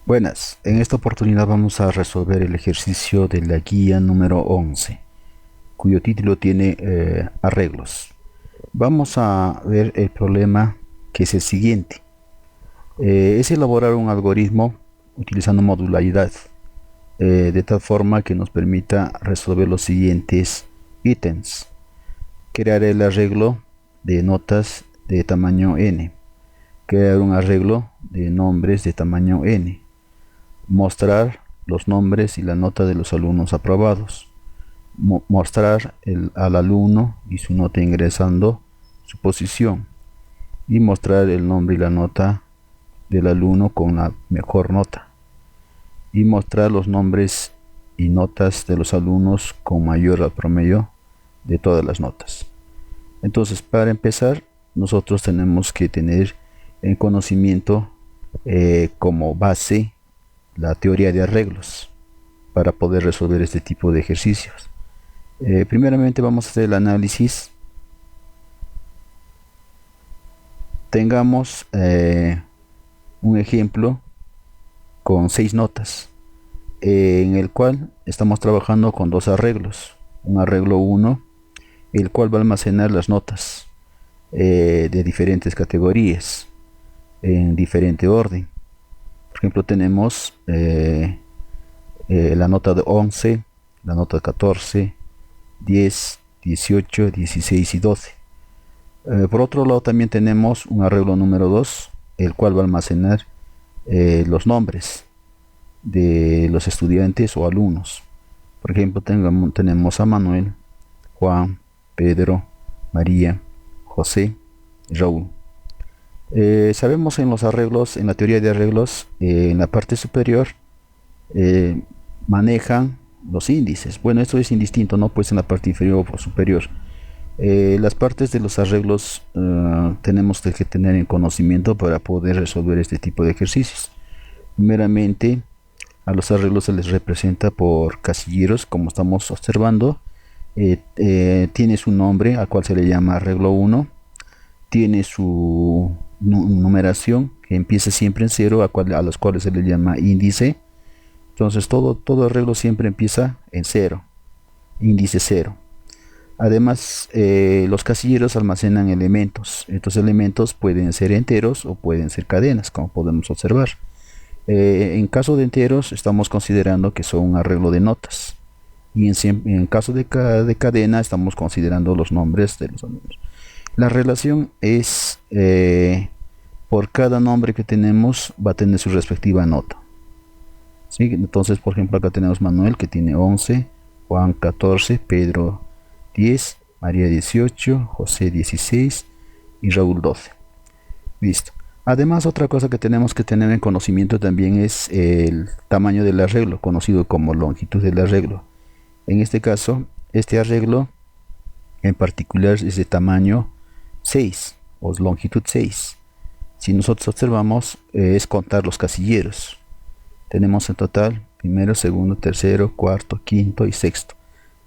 Buenas, en esta oportunidad vamos a resolver el ejercicio de la guía número 11, cuyo título tiene arreglos. Vamos a ver el problema, que es el siguiente. Es elaborar un algoritmo utilizando modularidad, de tal forma que nos permita resolver los siguientes ítems. Crear el arreglo de notas de tamaño n. Crear un arreglo de nombres de tamaño n. Mostrar los nombres y la nota de los alumnos aprobados. Mostrar al alumno y su nota ingresando, su posición. Y mostrar el nombre y la nota del alumno con la mejor nota. Y mostrar los nombres y notas de los alumnos con mayor al promedio de todas las notas. Entonces, para empezar, nosotros tenemos que tener en conocimiento como base la teoría de arreglos para poder resolver este tipo de ejercicios. Primeramente vamos a hacer el análisis. Tengamos un ejemplo con 6 notas, en el cual estamos trabajando con dos arreglos. Un arreglo 1, el cual va a almacenar las notas de diferentes categorías en diferente orden. Por ejemplo, tenemos la nota de 11, la nota de 14, 10, 18, 16 y 12. Por otro lado, también tenemos un arreglo número 2, el cual va a almacenar los nombres de los estudiantes o alumnos. Por ejemplo, tenemos a Manuel, Juan, Pedro, María, José y Raúl. Sabemos en los arreglos, en la teoría de arreglos, en la parte superior manejan los índices. Bueno, esto es indistinto, ¿no? Pues en la parte inferior o superior. Las partes de los arreglos tenemos que tener en conocimiento para poder resolver este tipo de ejercicios. Primeramente, a los arreglos se les representa por casilleros, como estamos observando. Tiene su nombre, al cual se le llama arreglo 1. Tiene su numeración, que empieza siempre en 0, a los cuales se le llama índice. Entonces todo arreglo siempre empieza en 0, índice 0. Además, los casilleros almacenan elementos. Estos elementos pueden ser enteros o pueden ser cadenas, como podemos observar. En caso de enteros, estamos considerando que son un arreglo de notas. Y en caso de cadena, estamos considerando los nombres de los alumnos. La relación es, por cada nombre que tenemos, va a tener su respectiva nota. ¿Sí? Entonces, por ejemplo, acá tenemos Manuel, que tiene 11, Juan 14, Pedro 10, María 18, José 16 y Raúl 12. Listo. Además, otra cosa que tenemos que tener en conocimiento también es el tamaño del arreglo, conocido como longitud del arreglo. En este caso, este arreglo en particular es de tamaño 6 o longitud 6. Si nosotros observamos, es contar los casilleros. Tenemos en total primero, segundo, tercero, cuarto, quinto y sexto.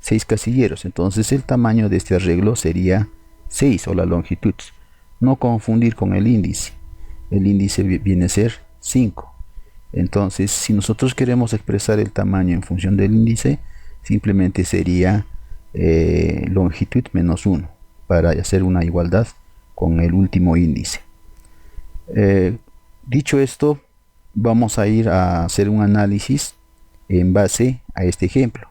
6 casilleros. Entonces el tamaño de este arreglo sería 6 o la longitud. No confundir con el índice. El índice viene a ser 5. Entonces, si nosotros queremos expresar el tamaño en función del índice, simplemente sería longitud menos 1 para hacer una igualdad con el último índice. Dicho esto, vamos a ir a hacer un análisis en base a este ejemplo.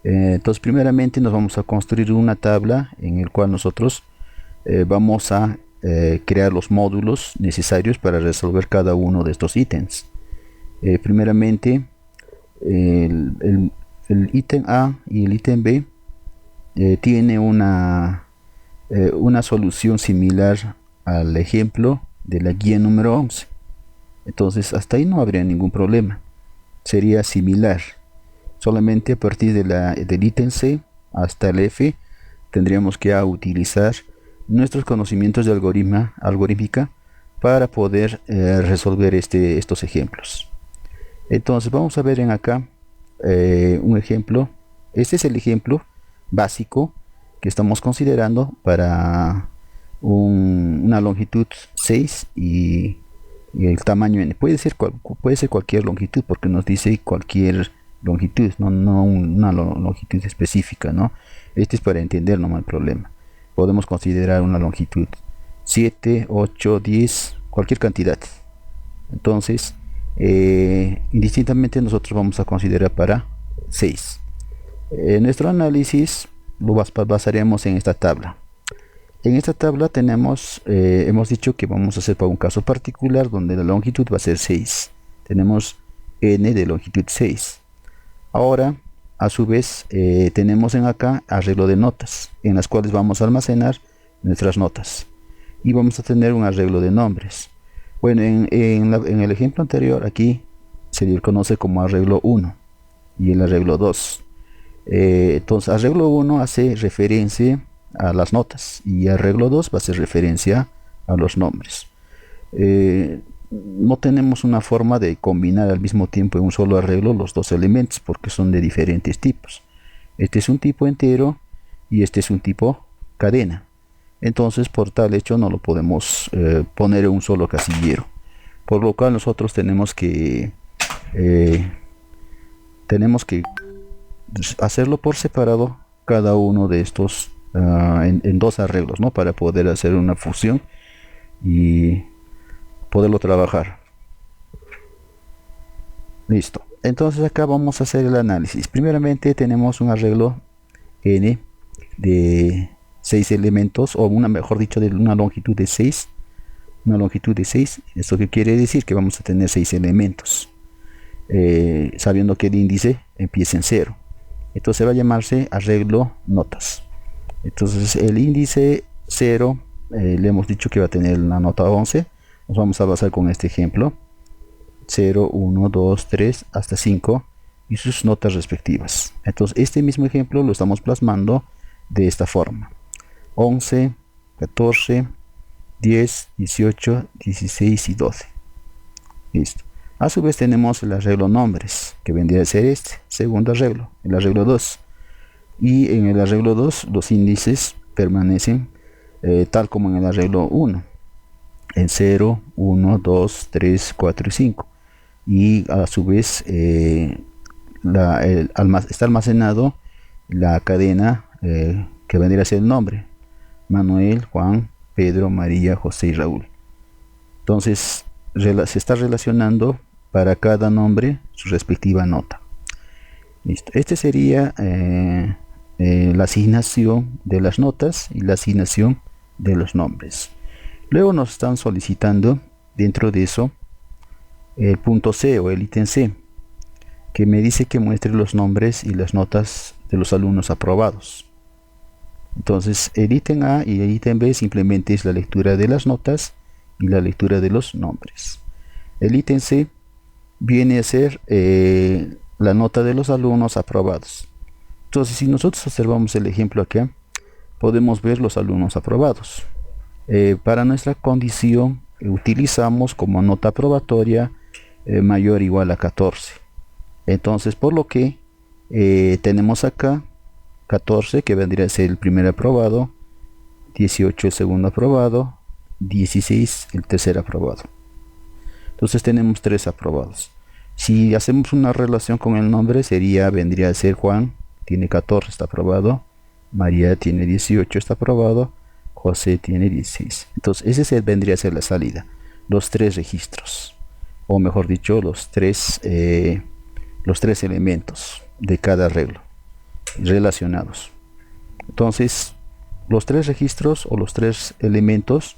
Entonces, primeramente nos vamos a construir una tabla en el cual nosotros vamos a crear los módulos necesarios para resolver cada uno de estos ítems. Primeramente, el ítem A y el ítem B tiene una solución similar al ejemplo de la guía número 11. Entonces, hasta ahí no habría ningún problema. Sería similar. Solamente a partir del ítem C hasta el F tendríamos que utilizar nuestros conocimientos de algorítmica para poder resolver estos ejemplos. Entonces vamos a ver en acá un ejemplo. Este es el ejemplo básico que estamos considerando para una longitud 6 y Y el tamaño n puede ser cualquier longitud, porque nos dice cualquier longitud, no una longitud específica, ¿no? Este es para entender, no hay problema. Podemos considerar una longitud 7, 8, 10, cualquier cantidad. Entonces, indistintamente nosotros vamos a considerar para 6. Nuestro análisis lo basaremos en esta tabla. En esta tabla hemos dicho que vamos a hacer para un caso particular donde la longitud va a ser 6. Tenemos n de longitud 6. Ahora, a su vez, tenemos en acá arreglo de notas, en las cuales vamos a almacenar nuestras notas. Y vamos a tener un arreglo de nombres. Bueno, en el ejemplo anterior, aquí se le conoce como arreglo 1 y el arreglo 2. Entonces, arreglo 1 hace referencia a las notas y arreglo 2 va a hacer referencia a los nombres. No tenemos una forma de combinar al mismo tiempo en un solo arreglo los dos elementos porque son de diferentes tipos. Este es un tipo entero y este es un tipo cadena. Entonces, por tal hecho no lo podemos poner en un solo casillero, por lo cual nosotros tenemos que hacerlo por separado cada uno de estos en dos arreglos, ¿no? Para poder hacer una fusión y poderlo trabajar. Listo. Entonces acá vamos a hacer el análisis. Primeramente tenemos un arreglo n de 6 elementos, o mejor dicho, de una longitud de 6. Una longitud de 6. ¿Esto qué quiere decir? Que vamos a tener 6 elementos. Sabiendo que el índice empieza en 0. Entonces va a llamarse arreglo notas. Entonces el índice 0, le hemos dicho que va a tener la nota 11. Nos vamos a basar con este ejemplo. 0, 1, 2, 3, hasta 5 y sus notas respectivas. Entonces este mismo ejemplo lo estamos plasmando de esta forma. 11, 14, 10, 18, 16 y 12. Listo. A su vez tenemos el arreglo nombres, que vendría a ser este, segundo arreglo, el arreglo 2. Y en el arreglo 2 los índices permanecen tal como en el arreglo 1. En 0, 1, 2, 3, 4 y 5. Y a su vez está almacenado la cadena que vendría a ser el nombre. Manuel, Juan, Pedro, María, José y Raúl. Entonces se está relacionando para cada nombre su respectiva nota. Listo. Este sería la asignación de las notas y la asignación de los nombres. Luego nos están solicitando dentro de eso el punto C o el ítem C, que me dice que muestre los nombres y las notas de los alumnos aprobados. Entonces el ítem A y el ítem B simplemente es la lectura de las notas y la lectura de los nombres. El ítem C viene a ser la nota de los alumnos aprobados. Entonces, si nosotros observamos el ejemplo acá, podemos ver los alumnos aprobados. Para nuestra condición utilizamos como nota probatoria mayor o igual a 14. Entonces, por lo que tenemos acá 14, que vendría a ser el primer aprobado, 18 el segundo aprobado, 16 el tercer aprobado. Entonces tenemos 3 aprobados. Si hacemos una relación con el nombre, vendría a ser Juan, tiene 14, está aprobado. María tiene 18, está aprobado. José tiene 16. Entonces ese vendría a ser la salida. Los 3 registros. O mejor dicho, los tres elementos de cada arreglo relacionados. Entonces los 3 registros o los 3 elementos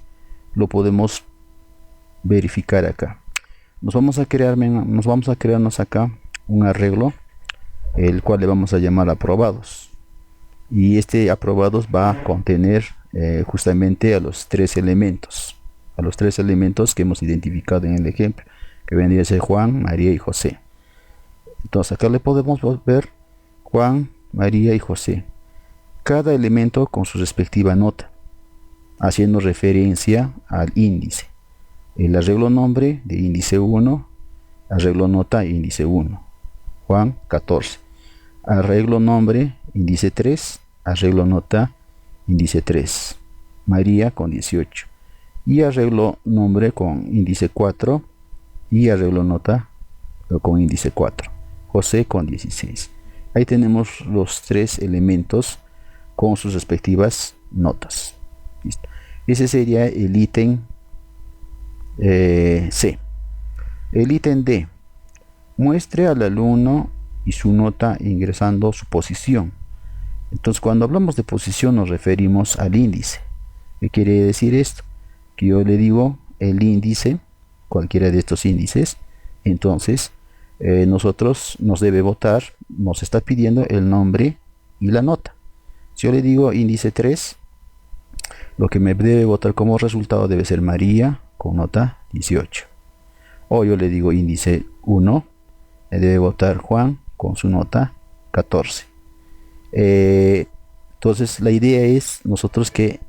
lo podemos verificar acá. Nos vamos a crearnos acá un arreglo, el cual le vamos a llamar aprobados, y este aprobados va a contener justamente a los 3 elementos que hemos identificado en el ejemplo, que vendría a ser Juan, María y José. Entonces acá le podemos ver Juan, María y José, cada elemento con su respectiva nota, haciendo referencia al índice. El arreglo nombre de índice 1, arreglo nota índice 1. Juan 14. Arreglo nombre índice 3, arreglo nota índice 3. María con 18. Y arreglo nombre con índice 4, y arreglo nota con índice 4. José con 16. Ahí tenemos los tres elementos con sus respectivas notas. Listo. Ese sería el ítem C. El ítem D. Muestre al alumno y su nota ingresando su posición. Entonces, cuando hablamos de posición nos referimos al índice. ¿Qué quiere decir esto? Que yo le digo el índice, cualquiera de estos índices, entonces nosotros nos debe votar, nos está pidiendo el nombre y la nota. Si yo le digo índice 3, lo que me debe votar como resultado debe ser María con nota 18. O yo le digo índice 1, me debe votar Juan con su nota 14. Entonces la idea es que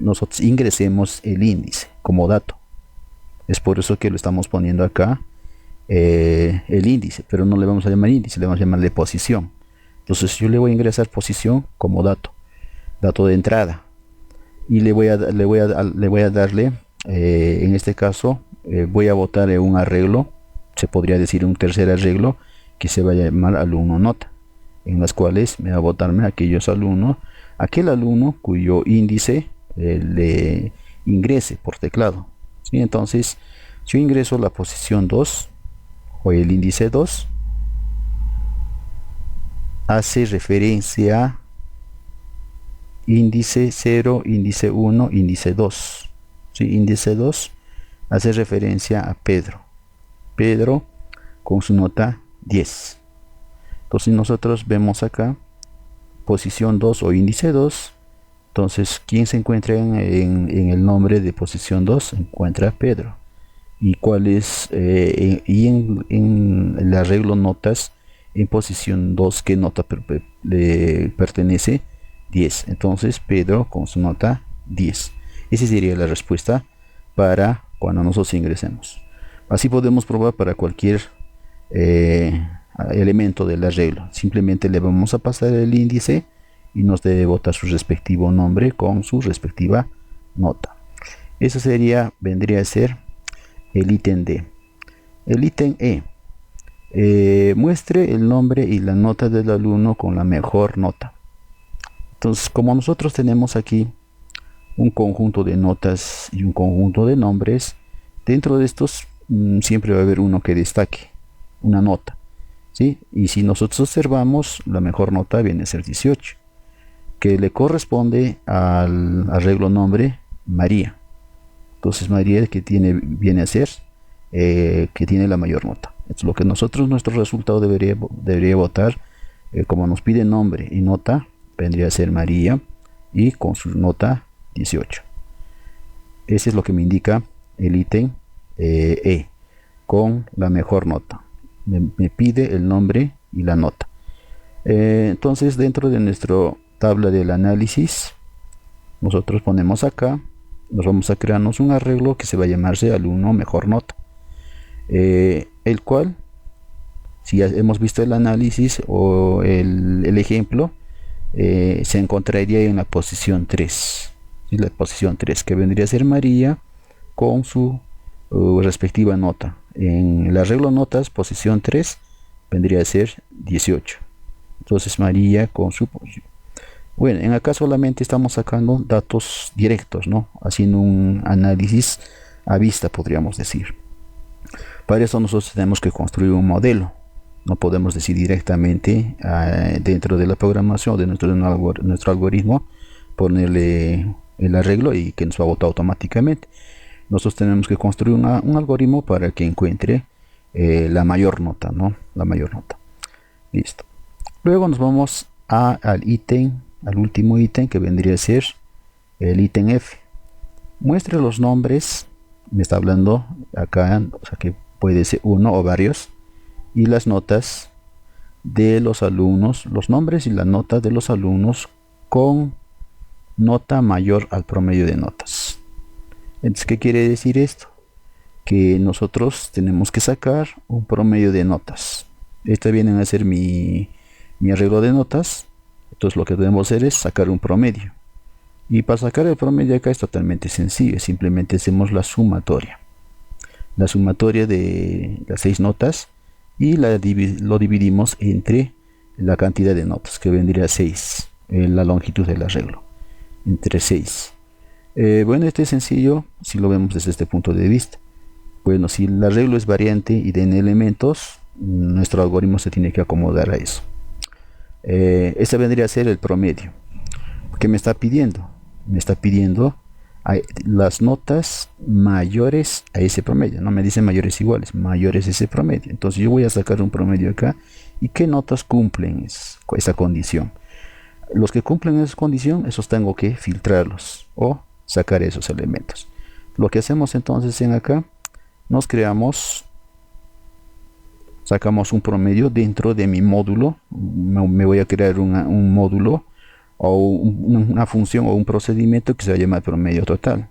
nosotros ingresemos el índice como dato. Es por eso que lo estamos poniendo acá el índice, pero no le vamos a llamar índice, le vamos a llamarle posición. Entonces yo le voy a ingresar posición como dato de entrada, y le voy a darle en este caso voy a votar un arreglo, se podría decir un tercer arreglo, que se va a llamar alumno nota, en las cuales me va a votarme aquel alumno cuyo índice le ingrese por teclado. ¿Sí? Entonces yo ingreso la posición 2 o el índice 2, hace referencia a índice 0, índice 1, índice 2. ¿Sí? Índice 2 hace referencia a Pedro con su nota 10. Entonces nosotros vemos acá posición 2 o índice 2. Entonces, ¿quién se encuentra en el nombre de posición 2? Se encuentra Pedro. ¿Y cuál es? En el arreglo notas, en posición 2, ¿qué nota le pertenece? 10. Entonces, Pedro con su nota 10. Esa sería la respuesta para cuando nosotros ingresemos. Así podemos probar para cualquier elemento del arreglo. Simplemente le vamos a pasar el índice y nos debe votar su respectivo nombre con su respectiva nota. Eso vendría a ser el ítem D. El ítem E. Muestre el nombre y la nota del alumno con la mejor nota. Entonces, como nosotros tenemos aquí un conjunto de notas y un conjunto de nombres, dentro de estos siempre va a haber uno que destaque, una nota, ¿sí? Y si nosotros observamos, la mejor nota viene a ser 18, que le corresponde al arreglo nombre María. Entonces María viene a ser que tiene la mayor nota. Es lo que nuestro resultado debería votar, como nos pide nombre y nota, vendría a ser María y con su nota 18. Ese es lo que me indica el ítem E, con la mejor nota. Me pide el nombre y la nota. Entonces, dentro de nuestra tabla del análisis, nosotros ponemos acá, nos vamos a crearnos un arreglo que se va a llamarse alumno mejor nota, el cual, si hemos visto el análisis o el ejemplo, se encontraría en la posición 3, ¿sí? La posición 3, que vendría a ser María con su respectiva nota. En el arreglo notas, posición 3 vendría a ser 18. Entonces María con su posición. Bueno, en acá solamente estamos sacando datos directos, ¿no? Haciendo un análisis a vista, podríamos decir. Para eso nosotros tenemos que construir un modelo. No podemos decir directamente dentro de la programación de nuestro algoritmo, ponerle el arreglo y que nos va a votar automáticamente. Nosotros tenemos que construir un algoritmo para que encuentre la mayor nota, ¿no? La mayor nota. Listo. Luego nos vamos al último ítem, que vendría a ser el ítem F. Muestre los nombres, me está hablando acá, o sea que puede ser uno o varios, y las notas de los alumnos, los nombres y la nota de los alumnos con nota mayor al promedio de notas. Entonces, ¿qué quiere decir esto? Que nosotros tenemos que sacar un promedio de notas. Este viene a ser mi arreglo de notas. Entonces lo que debemos hacer es sacar un promedio. Y para sacar el promedio acá es totalmente sencillo. Simplemente hacemos la sumatoria. la sumatoria de las 6 notas y lo dividimos entre la cantidad de notas, que vendría a 6, la longitud del arreglo, entre 6. Bueno, este es sencillo si lo vemos desde este punto de vista. Bueno, si el arreglo es variante y de elementos, nuestro algoritmo se tiene que acomodar a eso. Este vendría a ser el promedio. ¿Qué me está pidiendo? Me está pidiendo las notas mayores a ese promedio. No me dice mayores iguales, mayores a ese promedio. Entonces yo voy a sacar un promedio acá. ¿Y qué notas cumplen esa condición? Los que cumplen esa condición, esos tengo que filtrarlos o sacar esos elementos. Lo que hacemos entonces en acá, sacamos un promedio dentro de mi módulo. Me voy a crear un módulo o una función o un procedimiento que se va a llamar promedio total,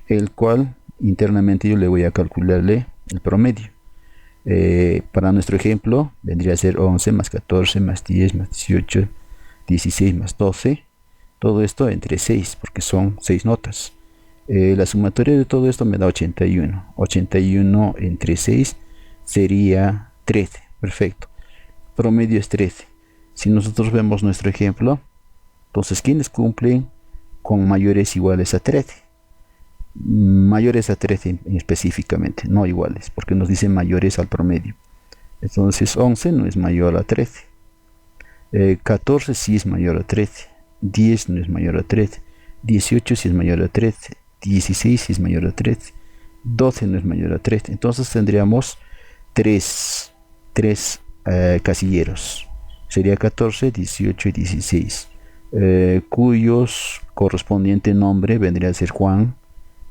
el cual internamente yo le voy a calcularle el promedio. Para nuestro ejemplo vendría a ser 11 más 14 más 10 más 18, 16 más 12, todo esto entre 6 porque son 6 notas. La sumatoria de todo esto me da 81. 81 entre 6 sería 13. Perfecto. Promedio es 13. Si nosotros vemos nuestro ejemplo, entonces, ¿quiénes cumplen con mayores iguales a 13? Mayores a 13 específicamente, no iguales, porque nos dice mayores al promedio. Entonces, 11 no es mayor a 13. 14 sí es mayor a 13. 10 no es mayor a 13. 18 sí es mayor a 13. 16 sí es mayor a 13. 12 no es mayor a 13. Entonces tendríamos 3 casilleros. Sería 14, 18 y 16. Cuyos correspondiente nombre vendría a ser Juan,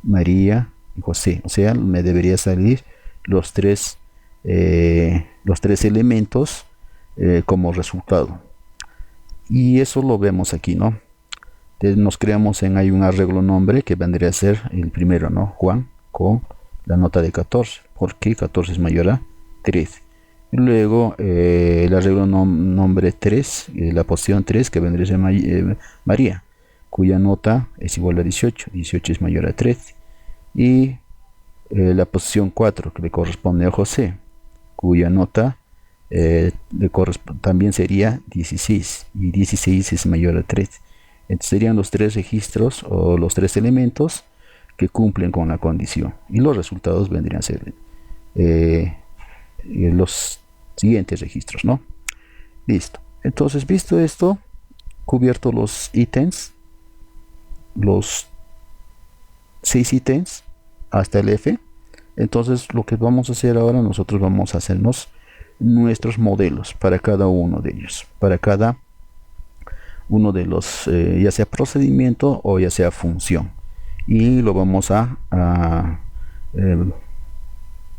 María y José. O sea, me debería salir los tres elementos como resultado. Y eso lo vemos aquí, ¿no? Entonces nos creamos hay un arreglo nombre que vendría a ser el primero, ¿no? Juan, con la nota de 14, porque 14 es mayor a 13. Y luego el arreglo nombre 3, la posición 3, que vendría a ser María, cuya nota es igual a 18. 18 es mayor a 13. Y la posición 4, que le corresponde a José, cuya nota también sería 16. Y 16 es mayor a 13. Entonces serían los 3 registros o los 3 elementos que cumplen con la condición. Y los resultados vendrían a ser los siguientes registros, ¿no? Listo. Entonces, visto esto, cubierto los ítems, los 6 ítems hasta el F, entonces lo que vamos a hacer ahora, nosotros vamos a hacernos nuestros modelos para cada uno de ellos, para cada uno de los, ya sea procedimiento o ya sea función, y lo vamos a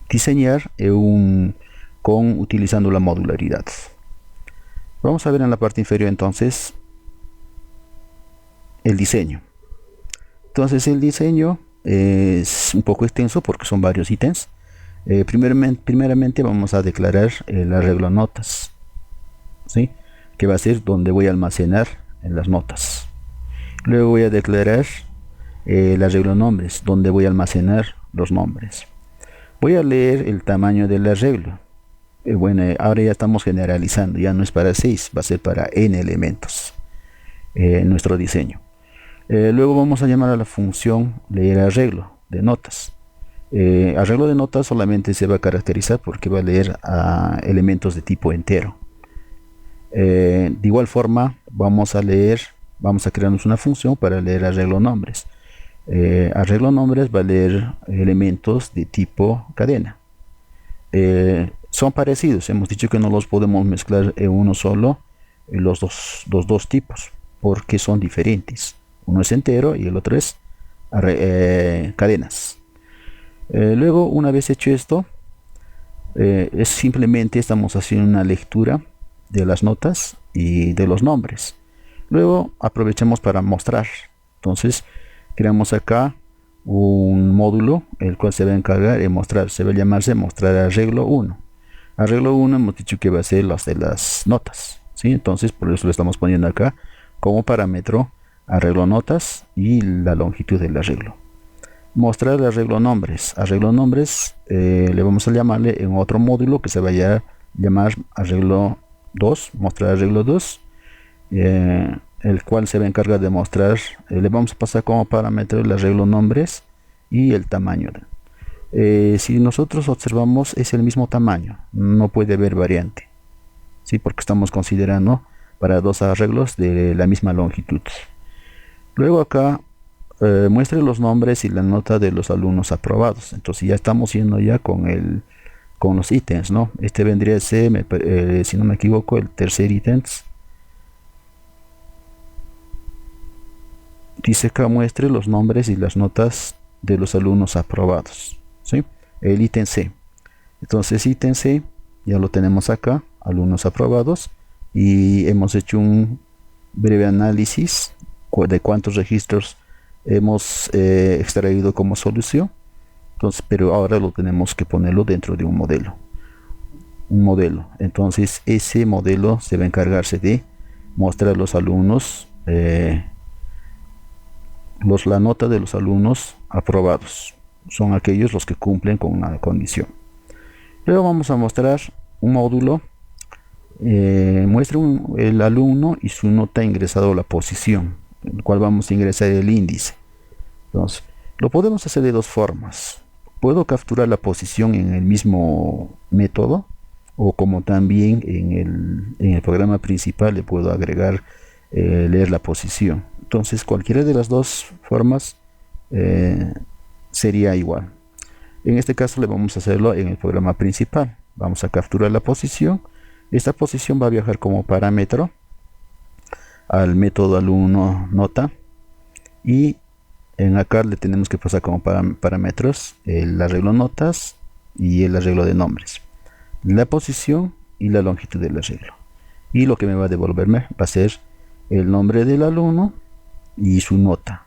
diseñar utilizando la modularidad. Vamos a ver en la parte inferior entonces el diseño. Entonces el diseño es un poco extenso porque son varios ítems. Primeramente vamos a declarar el arreglo notas, ¿sí? Que va a ser donde voy a almacenar en las notas. Luego voy a declarar el arreglo nombres, donde voy a almacenar los nombres. Voy a leer el tamaño del arreglo. Bueno, ahora ya estamos generalizando, ya no es para 6, va a ser para n elementos en nuestro diseño. Luego vamos a llamar a la función leer arreglo de notas. Arreglo de notas solamente se va a caracterizar porque va a leer elementos de tipo entero. De igual forma vamos a crearnos una función para leer arreglo nombres. Arreglo nombres va a leer elementos de tipo cadena. Son parecidos, hemos dicho que no los podemos mezclar en uno solo, los dos tipos, porque son diferentes. Uno es entero y el otro es cadenas. Luego, una vez hecho esto, es simplemente estamos haciendo una lectura de las notas y de los nombres. Luego aprovechamos para mostrar. Entonces creamos acá un módulo el cual se va a encargar de mostrar, se va a llamarse mostrar arreglo 1. Arreglo 1 hemos dicho que va a ser las de las notas, ¿sí? Entonces por eso lo estamos poniendo acá como parámetro arreglo notas y la longitud del arreglo. mostrar el arreglo nombres. Arreglo nombres le vamos a llamarle en otro módulo que se vaya a llamar arreglo 2, mostrar arreglo 2, el cual se va a encargar de mostrar, le vamos a pasar como parámetro el arreglo nombres y el tamaño. Si nosotros observamos, es el mismo tamaño, no puede haber variante, ¿sí? Porque estamos considerando para dos arreglos de la misma longitud. Luego acá muestre los nombres y la nota de los alumnos aprobados. Entonces ya estamos yendo ya con los ítems, ¿no? Este vendría a ser, si no me equivoco, el tercer ítem. Dice acá muestre los nombres y las notas de los alumnos aprobados, ¿sí? El ítem C. Entonces ítem C ya lo tenemos acá, alumnos aprobados, y hemos hecho un breve análisis de cuántos registros hemos extraído como solución. Entonces, pero ahora lo tenemos que ponerlo dentro de un modelo. Entonces ese modelo se va a encargarse de mostrar a los alumnos la nota de los alumnos aprobados. Son aquellos los que cumplen con una condición. Luego vamos a mostrar un módulo, muestra el alumno y su nota ingresado a la posición, en el cual vamos a ingresar el índice. Entonces, lo podemos hacer de dos formas. Puedo capturar la posición en el mismo método, o como también en el programa principal le puedo agregar leer la posición. Entonces cualquiera de las dos formas sería igual. En este caso le vamos a hacerlo en el programa principal. Vamos a capturar la posición. Esta posición va a viajar como parámetro al método alumno nota, y en acá le tenemos que pasar como parámetros el arreglo notas y el arreglo de nombres, la posición y la longitud del arreglo. Y lo que me va a devolverme va a ser el nombre del alumno y su nota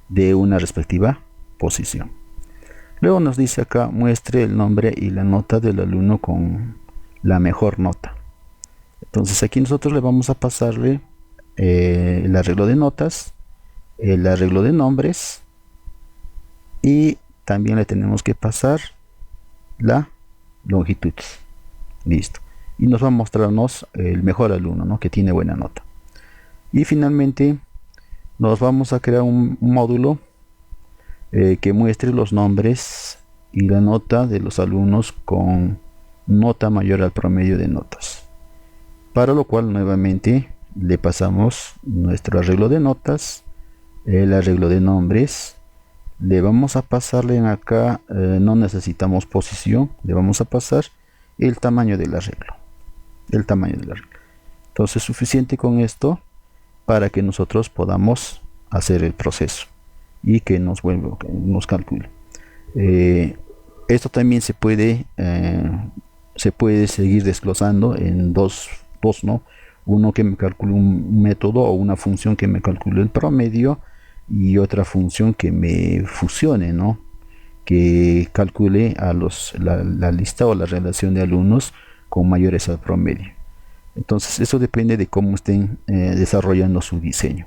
de una respectiva posición. Luego nos dice acá muestre el nombre y la nota del alumno con la mejor nota. Entonces aquí nosotros le vamos a pasarle el arreglo de notas, el arreglo de nombres, y también le tenemos que pasar la longitud. Listo. Y nos va a mostrarnos el mejor alumno, ¿no? Que tiene buena nota. Y finalmente nos vamos a crear un módulo que muestre los nombres y la nota de los alumnos con nota mayor al promedio de notas. Para lo cual nuevamente le pasamos nuestro arreglo de notas, el arreglo de nombres. Le vamos a pasarle en acá, no necesitamos posición, le vamos a pasar el tamaño del arreglo. Entonces suficiente con esto para que nosotros podamos hacer el proceso y que nos calcule. Esto también se puede seguir desglosando en dos, ¿no? Uno que me calcule un método o una función que me calcule el promedio, y otra función que me fusione, ¿no? Que calcule a la lista o la relación de alumnos con mayores al promedio. Entonces eso depende de cómo estén desarrollando su diseño.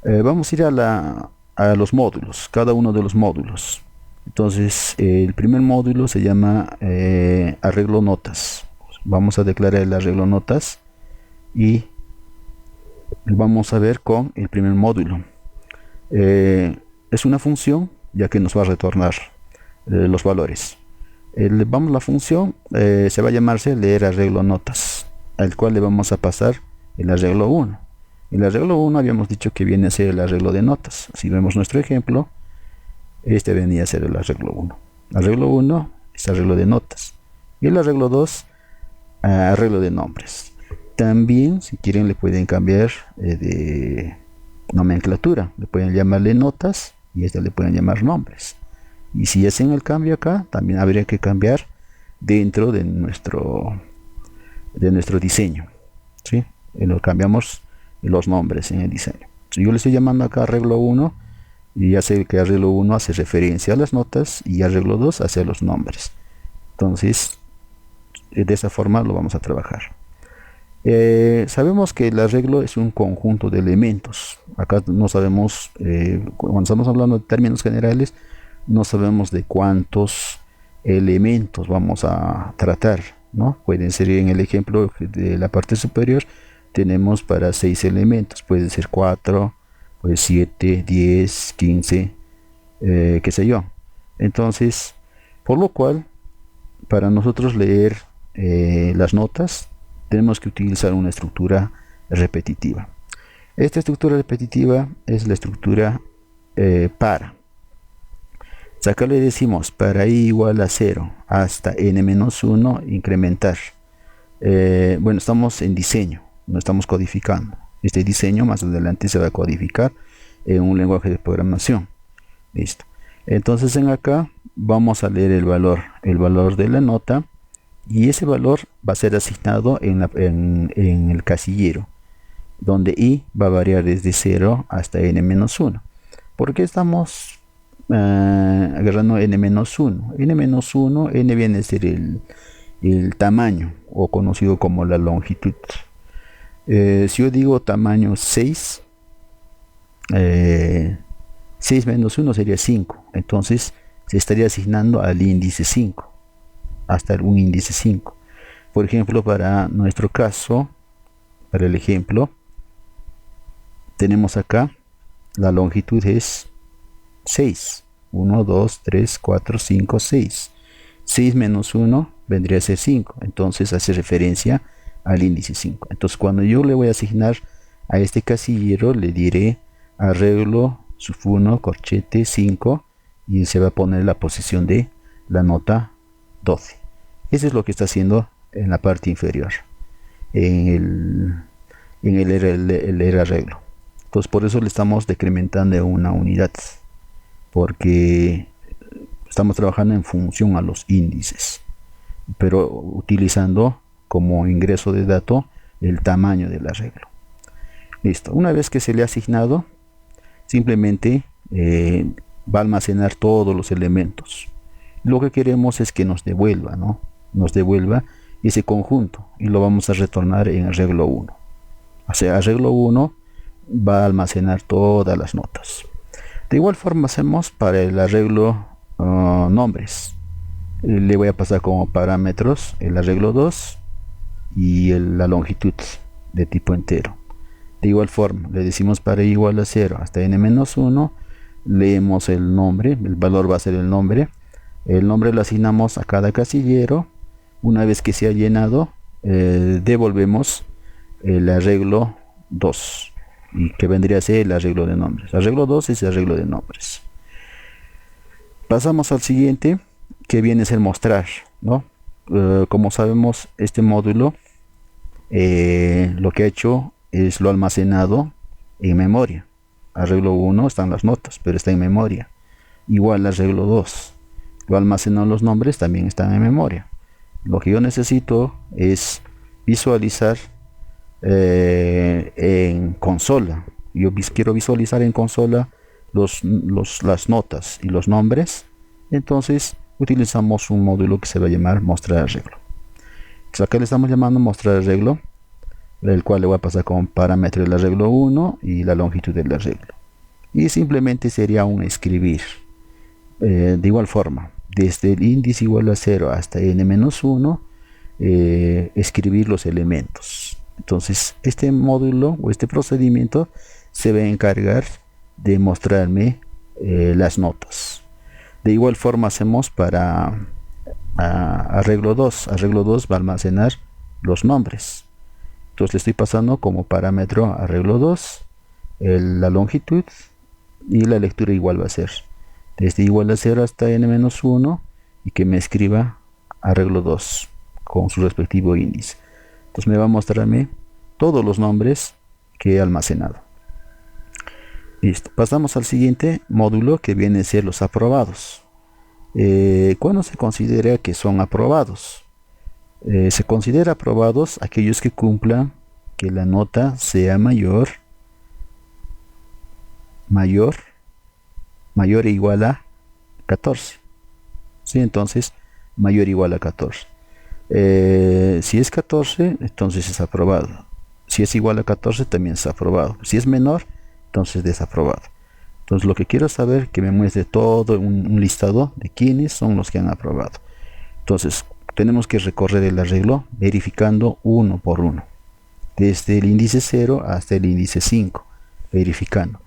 Vamos a ir a los módulos, cada uno de los módulos. Entonces el primer módulo se llama arreglo notas. Vamos a declarar el arreglo notas y vamos a ver con el primer módulo. Es una función, ya que nos va a retornar los valores. La función se va a llamarse leer arreglo notas, al cual le vamos a pasar el arreglo 1. El arreglo 1 habíamos dicho que viene a ser el arreglo de notas. Si vemos nuestro ejemplo, este venía a ser el arreglo 1. Arreglo 1 es arreglo de notas, y el arreglo 2 arreglo de nombres. También, si quieren, le pueden cambiar de nomenclatura, le pueden llamarle notas y le pueden llamar nombres. Y si hacen el cambio acá, también habría que cambiar dentro de nuestro diseño, ¿sí? Lo cambiamos los nombres en el diseño. Si yo le estoy llamando acá arreglo 1, y ya sé que arreglo 1 hace referencia a las notas y arreglo 2 hacia los nombres. Entonces de esa forma lo vamos a trabajar. Sabemos que el arreglo es un conjunto de elementos. Acá no sabemos, cuando estamos hablando de términos generales, no sabemos de cuántos elementos vamos a tratar, ¿no? Pueden ser, en el ejemplo de la parte superior, tenemos para 6 elementos, pueden ser 4, pues 7, 10, 15, qué sé yo. Entonces, por lo cual, para nosotros leer las notas, tenemos que utilizar una estructura repetitiva. Esta estructura repetitiva es la estructura para. Acá le decimos para i igual a 0 hasta n-1 incrementar. Bueno, estamos en diseño, no estamos codificando. Este diseño más adelante se va a codificar en un lenguaje de programación. Listo. Entonces en acá vamos a leer el valor de la nota, y ese valor va a ser asignado en el casillero, donde i va a variar desde 0 hasta n-1. ¿Por qué estamos agarrando n-1? n-1, n viene a ser el tamaño, o conocido como la longitud. Si yo digo tamaño 6, 6 menos 1 sería 5. Entonces se estaría asignando al índice 5, hasta un índice 5. Por ejemplo, para nuestro caso, para el ejemplo, tenemos acá la longitud es 6. 1, 2, 3, 4, 5, 6. 6 menos 1 vendría a ser 5. Entonces hace referencia al índice 5. Entonces cuando yo le voy a asignar a este casillero, le diré arreglo sub1 corchete 5, y se va a poner la posición de la nota 12. Eso es lo que está haciendo en la parte inferior, en el arreglo. Entonces por eso le estamos decrementando una unidad, porque estamos trabajando en función a los índices, pero utilizando como ingreso de dato el tamaño del arreglo. Listo. Una vez que se le ha asignado, simplemente va a almacenar todos los elementos. Lo que queremos es que nos devuelva, ¿no? Nos devuelva ese conjunto, y lo vamos a retornar en arreglo 1. O sea, arreglo 1 va a almacenar todas las notas. De igual forma hacemos para el arreglo nombres. Le voy a pasar como parámetros el arreglo 2 y la longitud de tipo entero. De igual forma le decimos para i igual a 0 hasta n-1, leemos el nombre, el valor va a ser el nombre lo asignamos a cada casillero. Una vez que se ha llenado, devolvemos el arreglo 2, y que vendría a ser el arreglo de nombres. Arreglo 2 es el arreglo de nombres. Pasamos al siguiente, que viene a ser mostrar, ¿no? Como sabemos, este módulo lo que ha hecho es lo almacenado en memoria. Arreglo 1 están las notas, pero está en memoria. Igual arreglo 2, lo almacenado los nombres, también están en memoria. Lo que yo necesito es visualizar en consola. Yo quiero visualizar en consola las notas y los nombres. Entonces utilizamos un módulo que se va a llamar mostrar arreglo. Entonces acá le estamos llamando mostrar arreglo, el cual le voy a pasar como parámetro el arreglo 1 y la longitud del arreglo, y simplemente sería un escribir. De igual forma, desde el índice igual a 0 hasta n-1, escribir los elementos. Entonces este módulo o este procedimiento se va a encargar de mostrarme las notas. De igual forma hacemos para arreglo 2. Arreglo 2 va a almacenar los nombres. Entonces le estoy pasando como parámetro arreglo 2 la longitud, y la lectura igual va a ser desde igual a 0 hasta n-1, y que me escriba arreglo 2 con su respectivo índice. Entonces me va a mostrarme todos los nombres que he almacenado. Listo. Pasamos al siguiente módulo, que viene a ser los aprobados. ¿Cuándo se considera que son aprobados? Se considera aprobados aquellos que cumplan que la nota sea mayor e igual a 14. ¿Sí? Entonces mayor o igual a 14. Si es 14, entonces es aprobado. Si es igual a 14, también es aprobado. Si es menor, entonces desaprobado. Entonces lo que quiero saber que me muestre todo un listado de quiénes son los que han aprobado. Entonces tenemos que recorrer el arreglo verificando uno por uno, desde el índice 0 hasta el índice 5, verificando.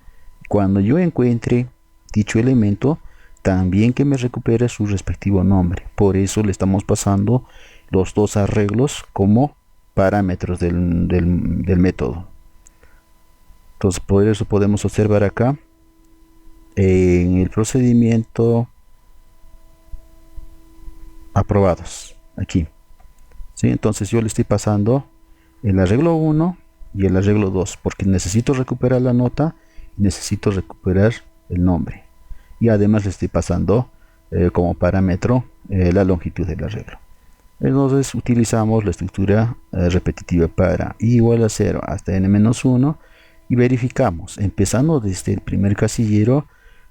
Cuando yo encuentre dicho elemento, también que me recupere su respectivo nombre. Por eso le estamos pasando los dos arreglos como parámetros del método. Entonces por eso podemos observar acá en el procedimiento aprobados, aquí, ¿sí? Entonces yo le estoy pasando el arreglo 1 y el arreglo 2 porque necesito recuperar la nota y necesito recuperar el nombre, y además le estoy pasando como parámetro la longitud del arreglo. Entonces utilizamos la estructura repetitiva para i igual a 0 hasta n-1 y verificamos, empezando desde el primer casillero,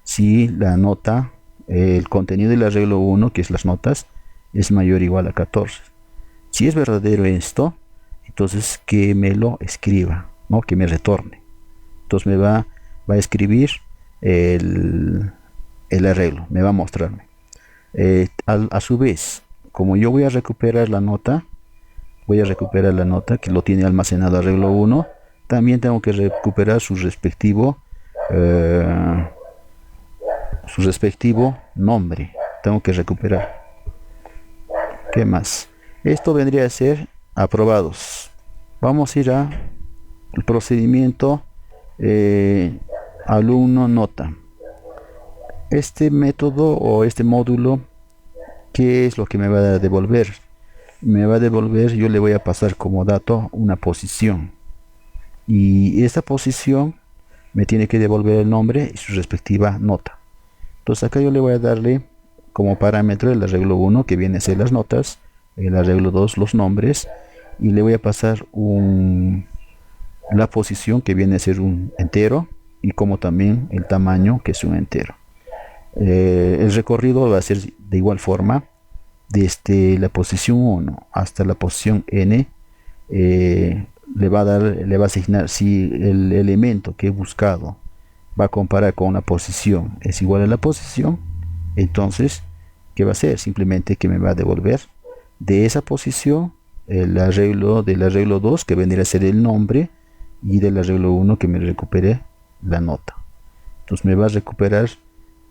si la nota, el contenido del arreglo 1, que es las notas, es mayor o igual a 14. Si es verdadero esto, entonces que me lo escriba, ¿no? Que me retorne. Entonces me va a escribir el arreglo, me va a mostrarme. A su vez, como yo voy a recuperar la nota que lo tiene almacenado arreglo 1, también tengo que recuperar su respectivo nombre. Tengo que recuperar. ¿Qué más? Esto vendría a ser aprobados. Vamos a ir al procedimiento alumno nota. Este método o este módulo, ¿qué es lo que me va a devolver? Me va a devolver, yo le voy a pasar como dato una posición, y esta posición me tiene que devolver el nombre y su respectiva nota. Entonces acá yo le voy a darle como parámetro el arreglo 1, que viene a ser las notas, el arreglo 2 los nombres, y le voy a pasar la posición, que viene a ser un entero, y como también el tamaño, que es un entero. El recorrido va a ser de igual forma desde la posición 1 hasta la posición n. Le va a asignar, si el elemento que he buscado va a comparar con una posición es igual a la posición, entonces ¿qué va a hacer? Simplemente que me va a devolver de esa posición el arreglo del arreglo 2, que vendría a ser el nombre, y del arreglo 1 que me recupere la nota. Entonces me va a recuperar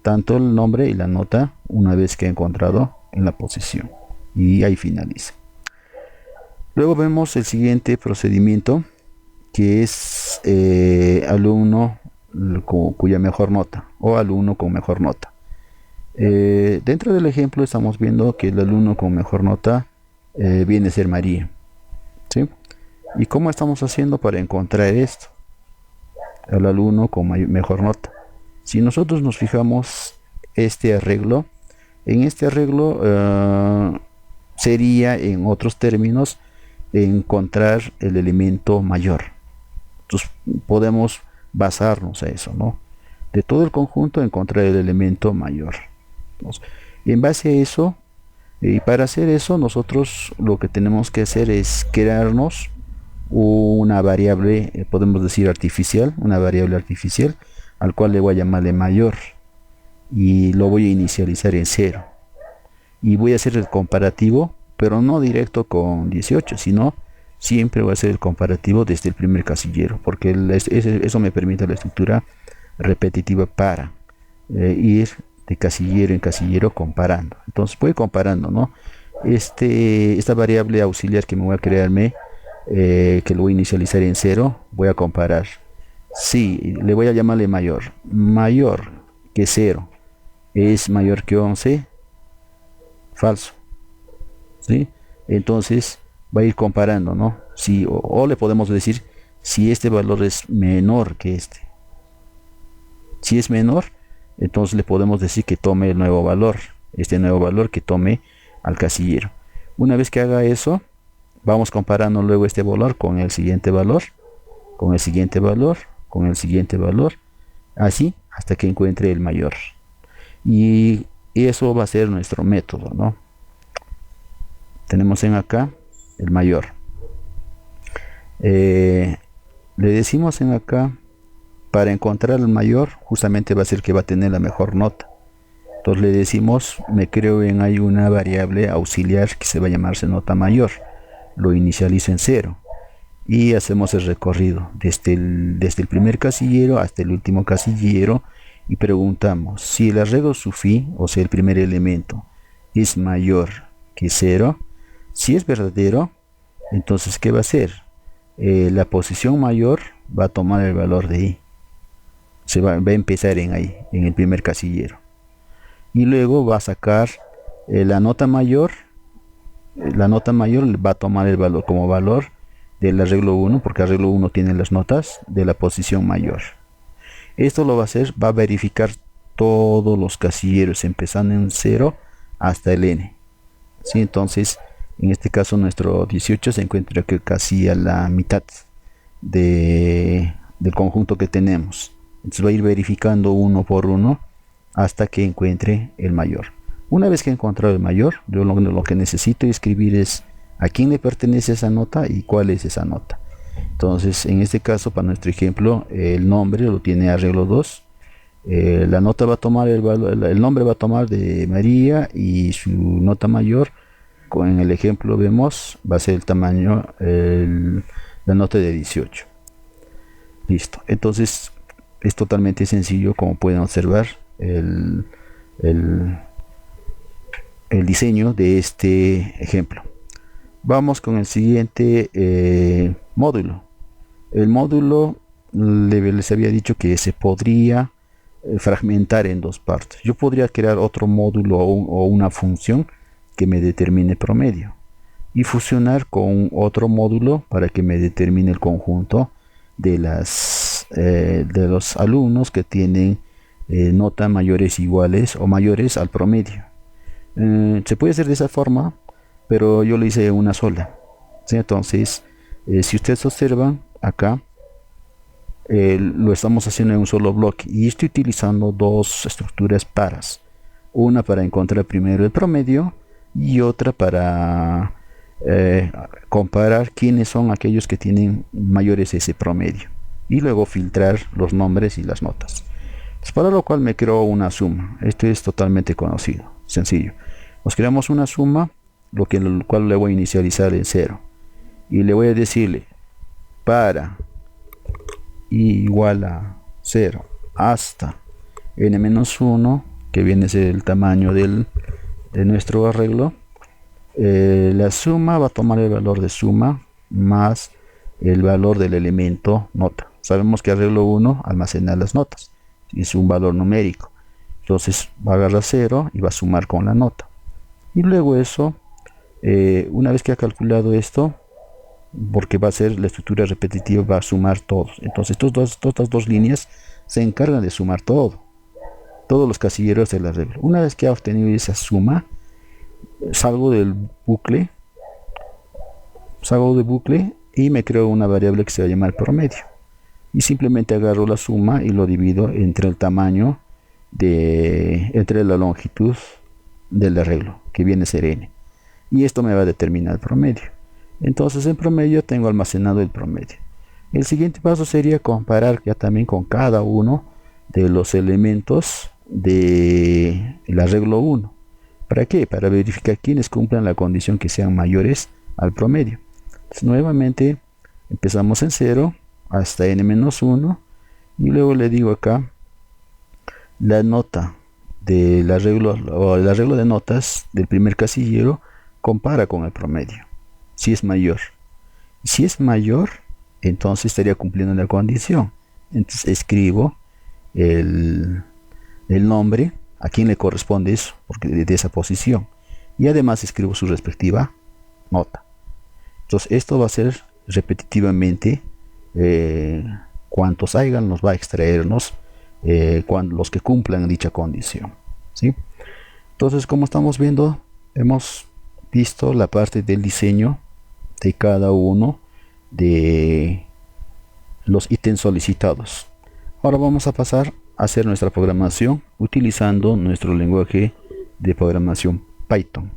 tanto el nombre y la nota una vez que he encontrado en la posición, y ahí finaliza. Luego vemos el siguiente procedimiento, que es alumno cuya mejor nota, o alumno con mejor nota. Dentro del ejemplo estamos viendo que el alumno con mejor nota viene a ser María, ¿sí? ¿Y cómo estamos haciendo para encontrar esto? El alumno con mejor nota. Si nosotros nos fijamos este arreglo, en este arreglo sería, en otros términos, encontrar el elemento mayor. Entonces podemos basarnos a eso, ¿no? De todo el conjunto encontrar el elemento mayor. Entonces, en base a eso, y para hacer eso, nosotros lo que tenemos que hacer es crearnos una variable, podemos decir artificial, una variable artificial, al cual le voy a llamarle mayor, y lo voy a inicializar en 0. Y voy a hacer el comparativo, pero no directo con 18, sino siempre voy a hacer el comparativo desde el primer casillero, porque eso me permite la estructura repetitiva para ir de casillero en casillero comparando. Entonces voy comparando, ¿no? Esta variable auxiliar que me voy a crearme, que lo voy a inicializar en 0, voy a comparar. Si le voy a llamarle mayor que 0 es mayor que 11, falso, ¿sí? Entonces va a ir comparando, ¿no? Si, o le podemos decir si este valor es menor que este. Si es menor, entonces le podemos decir que tome el nuevo valor, este nuevo valor que tome al casillero. Una vez que haga eso, vamos comparando luego este valor con el siguiente valor, con el siguiente valor, con el siguiente valor, así hasta que encuentre el mayor. Y eso va a ser nuestro método, ¿no? Tenemos en acá el mayor. Le decimos en acá para encontrar el mayor, justamente va a ser el que va a tener la mejor nota. Entonces le decimos, me creo en hay una variable auxiliar que se va a llamarse nota mayor. Lo inicializo en 0 y hacemos el recorrido desde el primer casillero hasta el último casillero y preguntamos si el arreglo sufi, o sea el primer elemento, es mayor que 0. Si es verdadero, entonces ¿qué va a hacer? La posición mayor va a tomar el valor de i, va a empezar en ahí, en el primer casillero, y luego va a sacar la nota mayor. La nota mayor va a tomar el valor como valor del arreglo 1, porque arreglo 1 tiene las notas de la posición mayor. Esto lo va a hacer, va a verificar todos los casilleros empezando en 0 hasta el n. ¿Sí? Entonces, en este caso nuestro 18 se encuentra que casi a la mitad del conjunto que tenemos. Entonces va a ir verificando uno por uno hasta que encuentre el mayor. Una vez que he encontrado el mayor, yo lo que necesito escribir es a quién le pertenece esa nota y cuál es esa nota. Entonces, en este caso, para nuestro ejemplo, el nombre lo tiene arreglo 2. La nota va a tomar el nombre va a tomar de María, y su nota mayor, en el ejemplo vemos, va a ser el tamaño, la nota de 18. Listo. Entonces, es totalmente sencillo, como pueden observar, el diseño de este ejemplo. Vamos con el siguiente módulo. El módulo les había dicho que se podría fragmentar en dos partes. Yo podría crear otro módulo o una función que me determine promedio y fusionar con otro módulo para que me determine el conjunto de los alumnos que tienen notas mayores, iguales o mayores al promedio. Se puede hacer de esa forma, pero yo lo hice una sola. ¿Sí? Entonces, si ustedes observan acá, lo estamos haciendo en un solo bloque y estoy utilizando dos estructuras paras, una para encontrar primero el promedio y otra para comparar quiénes son aquellos que tienen mayores ese promedio, y luego filtrar los nombres y las notas. Para lo cual me creo una suma. Esto es totalmente conocido, sencillo. Nos creamos una suma, lo cual le voy a inicializar en 0 y le voy a decirle para i igual a 0 hasta n-1, que viene a ser el tamaño de nuestro arreglo. La suma va a tomar el valor de suma más el valor del elemento nota. Sabemos que arreglo 1 almacena las notas, es un valor numérico, entonces va a agarrar 0 y va a sumar con la nota, y luego eso, una vez que ha calculado esto, porque va a ser la estructura repetitiva, va a sumar todos. Entonces estas dos líneas se encargan de sumar todos los casilleros del arreglo. Una vez que ha obtenido esa suma, salgo del bucle y me creo una variable que se va a llamar promedio, y simplemente agarro la suma y lo divido entre el tamaño entre la longitud del arreglo, que viene a ser n, y esto me va a determinar el promedio. Entonces en promedio tengo almacenado el promedio. El siguiente paso sería comparar ya también con cada uno de los elementos del arreglo 1. ¿Para qué? Para verificar quiénes cumplan la condición que sean mayores al promedio. Entonces, nuevamente empezamos en 0 hasta n-1, y luego le digo acá la nota del arreglo, o el arreglo de notas del primer casillero, compara con el promedio si es mayor. Si es mayor, entonces estaría cumpliendo la condición. Entonces escribo el nombre, a quién le corresponde eso, porque de esa posición, y además escribo su respectiva nota. Entonces esto va a ser repetitivamente, cuantos hayan, nos va a extraernos los que cumplan dicha condición, ¿sí? Entonces, como estamos viendo, hemos visto la parte del diseño de cada uno de los ítems solicitados. Ahora vamos a pasar a hacer nuestra programación utilizando nuestro lenguaje de programación Python.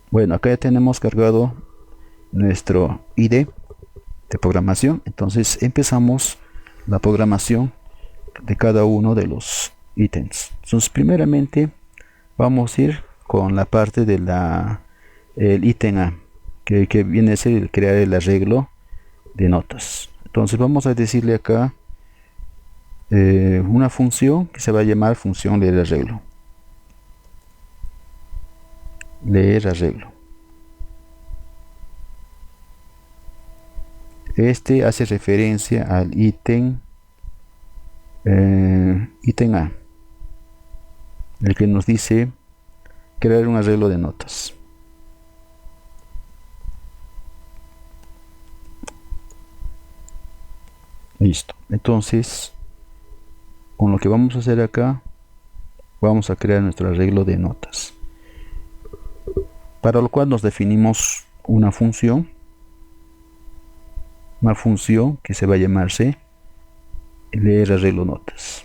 Bueno, acá ya tenemos cargado nuestro IDE de programación. Entonces empezamos la programación de cada uno de los ítems. Entonces, primeramente vamos a ir con la parte de el ítem A, que viene a ser el crear el arreglo de notas. Entonces vamos a decirle acá una función que se va a llamar función leer arreglo. Leer arreglo. Este hace referencia al ítem A, el que nos dice crear un arreglo de notas. Listo. Entonces, con lo que vamos a hacer acá, vamos a crear nuestro arreglo de notas, para lo cual nos definimos una función que se va a llamarse leer arreglo notas.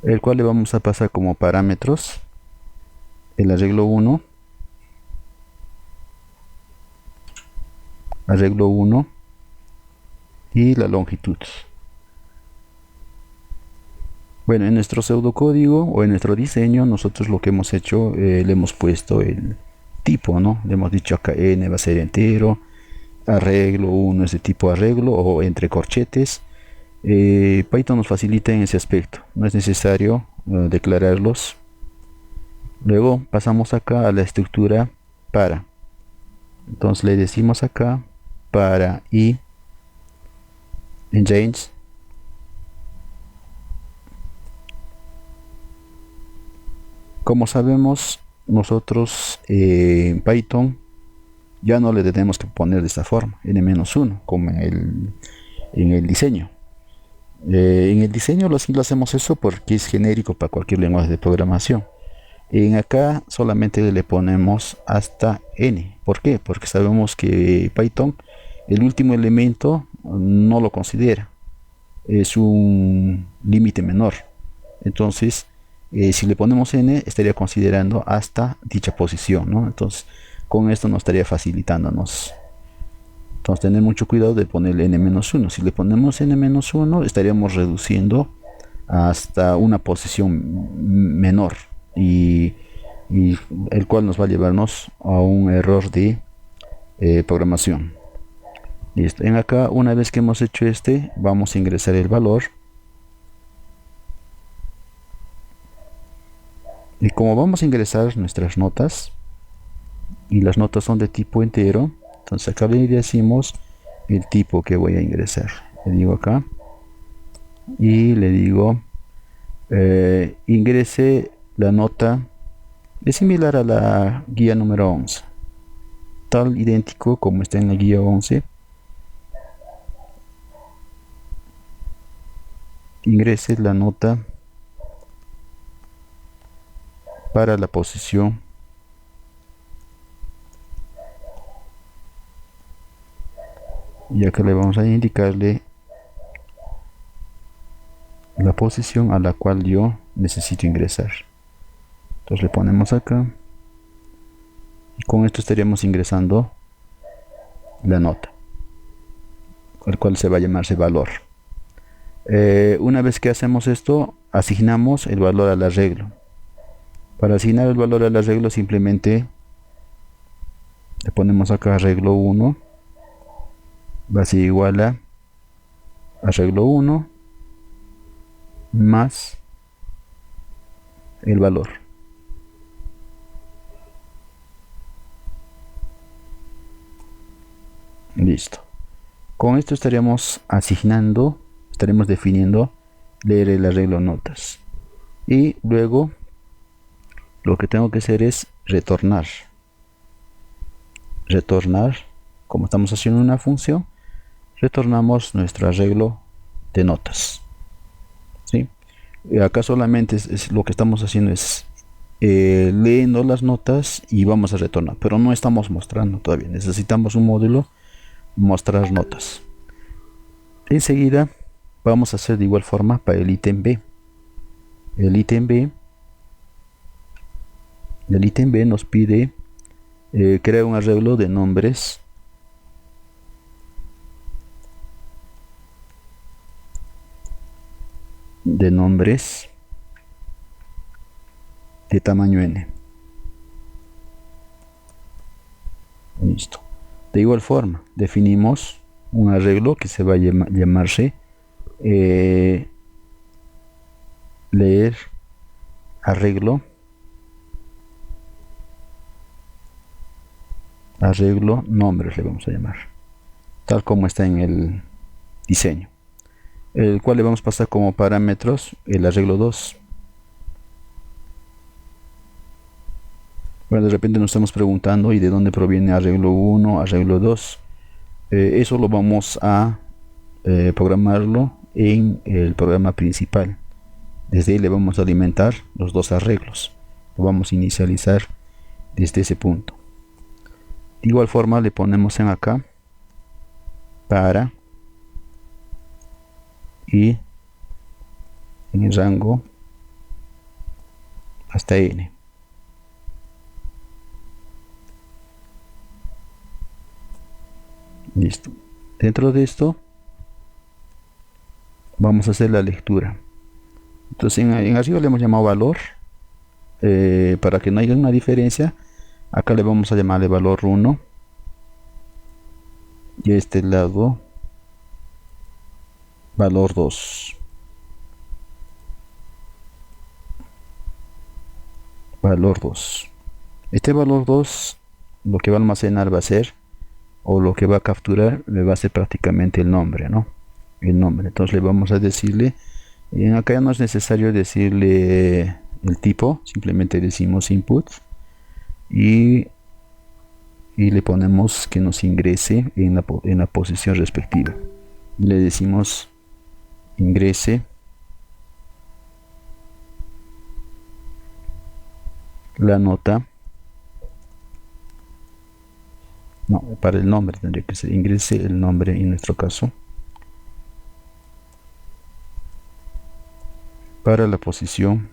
El cual le vamos a pasar como parámetros el arreglo 1, y la longitud. Bueno, en nuestro pseudocódigo o en nuestro diseño, nosotros lo que hemos hecho, le hemos puesto el tipo, ¿no? Le hemos dicho acá n va a ser entero, arreglo 1 es de tipo arreglo o entre corchetes. Python nos facilita en ese aspecto, no es necesario declararlos. Luego pasamos acá a la estructura para. Entonces le decimos acá para y en range como sabemos nosotros en Python ya no le tenemos que poner de esta forma n-1 como en el diseño. En el diseño lo hacemos eso porque es genérico para cualquier lenguaje de programación. En acá solamente le ponemos hasta n. ¿Por qué? Porque sabemos que Python el último elemento no lo considera, es un límite menor. Entonces si le ponemos n estaría considerando hasta dicha posición, ¿no? Entonces con esto nos estaría facilitándonos. Entonces tener mucho cuidado de ponerle n-1. Si le ponemos n-1 estaríamos reduciendo hasta una posición menor y el cual nos va a llevarnos a un error de programación. Listo. En acá, una vez que hemos hecho vamos a ingresar el valor. Y como vamos a ingresar nuestras notas, y las notas son de tipo entero, entonces acá le decimos el tipo que voy a ingresar. Le digo acá, y le digo ingrese la nota, es similar a la guía número 11, tal idéntico como está en la guía 11. Ingrese la nota para la posición y acá le vamos a indicarle la posición a la cual yo necesito ingresar. Entonces le ponemos acá y con esto estaríamos ingresando la nota, el cual se va a llamarse valor. Una vez que hacemos esto, asignamos el valor al arreglo. Para asignar el valor al arreglo simplemente le ponemos acá arreglo 1 va a ser igual a arreglo 1 más el valor. Listo. Con esto estaríamos definiendo leer el arreglo notas. Y luego lo que tengo que hacer es retornar. Como estamos haciendo una función, retornamos nuestro arreglo de notas. ¿Sí? Acá solamente lo que estamos haciendo es leyendo las notas y vamos a retornar, pero no estamos mostrando todavía. Necesitamos un módulo mostrar notas. Enseguida vamos a hacer de igual forma para el ítem B. El ítem B El ítem B nos pide crear un arreglo de nombres de tamaño n. Listo. De igual forma, definimos un arreglo que se va a llamarse leer arreglo nombres, le vamos a llamar, tal como está en el diseño, el cual le vamos a pasar como parámetros el arreglo 2. Bueno, de repente nos estamos preguntando y de dónde proviene arreglo 1, arreglo 2. Eso lo vamos a programarlo en el programa principal. Desde ahí le vamos a alimentar los dos arreglos. Lo vamos a inicializar desde ese punto. De igual forma le ponemos en acá para y en el rango hasta n. Listo. Dentro de esto vamos a hacer la lectura. Entonces en arriba le hemos llamado valor, para que no haya una diferencia. Acá le vamos a llamarle valor 1 y a este lado valor 2. Valor 2. Este valor 2 lo que va a almacenar va a ser, o lo que va a capturar, le va a ser prácticamente el nombre, ¿no? El nombre. Entonces le vamos a decirle, acá ya no es necesario decirle el tipo, simplemente decimos input y le ponemos que nos ingrese en la posición respectiva. Y le decimos ingrese la nota. No, para el nombre tendría que ser ingrese el nombre en nuestro caso. Para la posición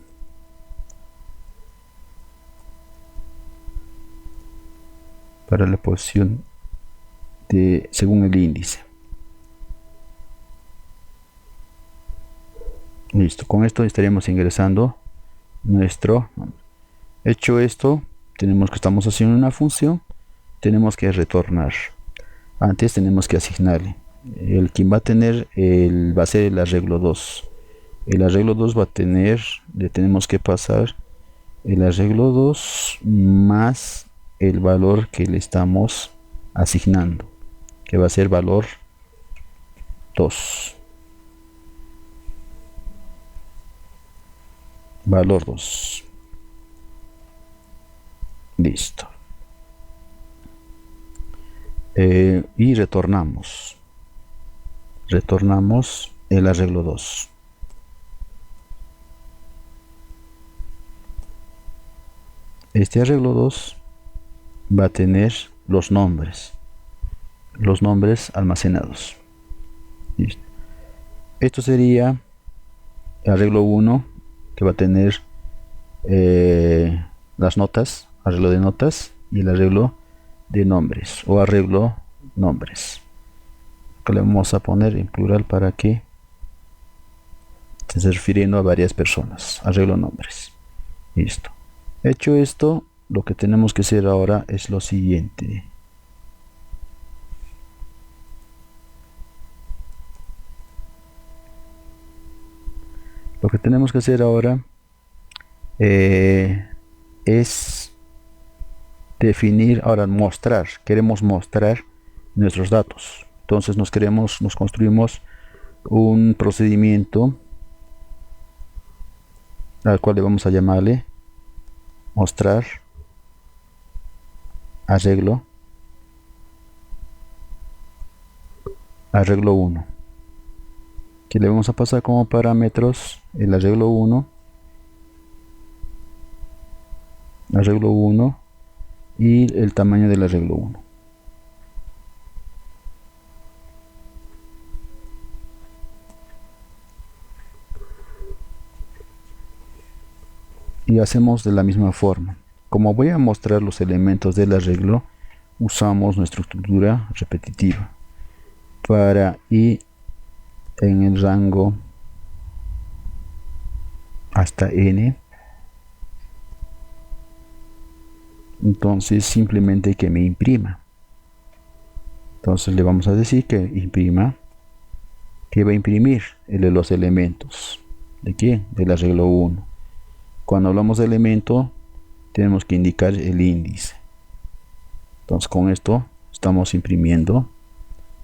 de según el índice. Listo, con esto estaríamos ingresando nuestro nombre. Hecho esto, estamos haciendo una función, tenemos que retornar. Antes tenemos que asignarle. Quien va a tener va a ser el arreglo 2. El arreglo 2 va a tener, le tenemos que pasar el arreglo 2 más el valor que le estamos asignando, que va a ser valor 2. Valor 2. Listo. Y retornamos el arreglo 2. Este arreglo 2 va a tener los nombres almacenados. Listo. Esto sería el arreglo 1, que va a tener las notas, arreglo de notas, y el arreglo de nombres o arreglo nombres, que le vamos a poner en plural para que esté refiriendo a varias personas. Arreglo nombres. Listo. Hecho esto, lo que tenemos que hacer ahora es lo siguiente. Lo que tenemos que hacer ahora es definir, ahora queremos mostrar nuestros datos. Entonces nos construimos un procedimiento al cual le vamos a llamarle mostrar arreglo 1, que le vamos a pasar como parámetros el arreglo 1 y el tamaño del arreglo 1. Y hacemos de la misma forma. Como voy a mostrar los elementos del arreglo, usamos nuestra estructura repetitiva para i en el rango hasta n. Entonces simplemente que me imprima. Entonces le vamos a decir que imprima, que va a imprimir los elementos. ¿De qué? Del arreglo 1. Cuando hablamos de elemento, tenemos que indicar el índice. Entonces con esto estamos imprimiendo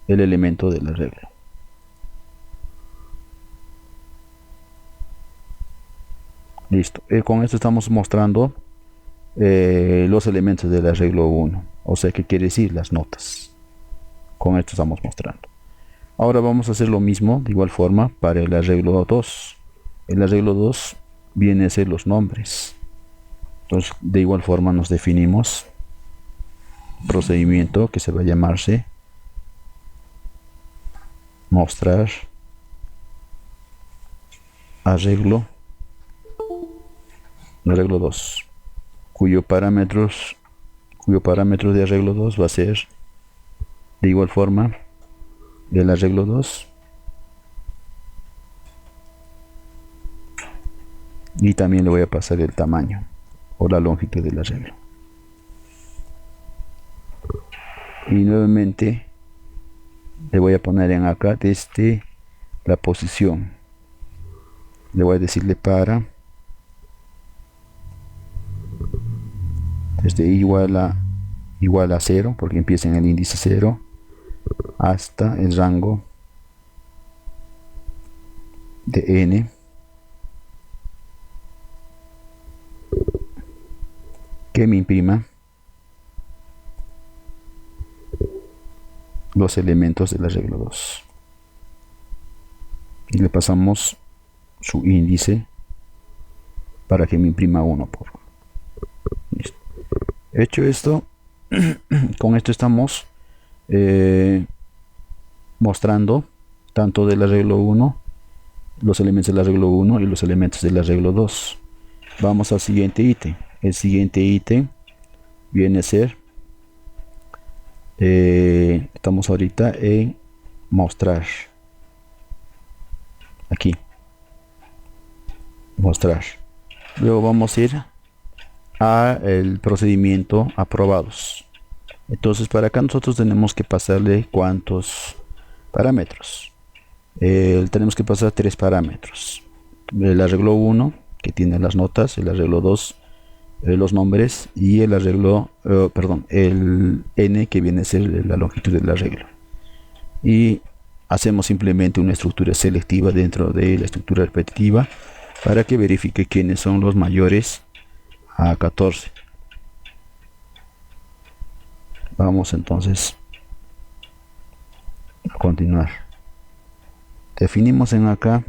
el elemento del arreglo. Listo. Con esto estamos mostrando los elementos del arreglo 1. O sea, ¿qué quiere decir? Las notas. Con esto estamos mostrando. Ahora vamos a hacer lo mismo de igual forma para el arreglo 2. El arreglo 2 viene a ser los nombres. Entonces de igual forma nos definimos procedimiento que se va a llamarse mostrar arreglo 2, cuyo parámetro de arreglo 2 va a ser de igual forma del arreglo 2 y también le voy a pasar el tamaño o la longitud del arreglo. Y nuevamente le voy a poner en acá desde la posición, le voy a decirle para desde igual a 0, porque empieza en el índice 0 hasta el rango de n, que me imprima los elementos del arreglo 2 y le pasamos su índice para que me imprima 1 por 1. Listo. Hecho esto, con esto estamos mostrando tanto del arreglo 1, los elementos del arreglo 1 y los elementos del arreglo 2. Vamos al siguiente ítem. El siguiente ítem viene a ser estamos ahorita en mostrar, aquí mostrar, luego vamos a ir a el procedimiento aprobados. Entonces para acá nosotros tenemos que pasarle cuántos parámetros. Tenemos que pasar 3 parámetros: el arreglo 1 que tiene las notas, el arreglo 2 los nombres, y el arreglo el n que viene a ser la longitud del arreglo. Y hacemos simplemente una estructura selectiva dentro de la estructura repetitiva para que verifique quiénes son los mayores a 14. Vamos entonces a continuar. Definimos en acá,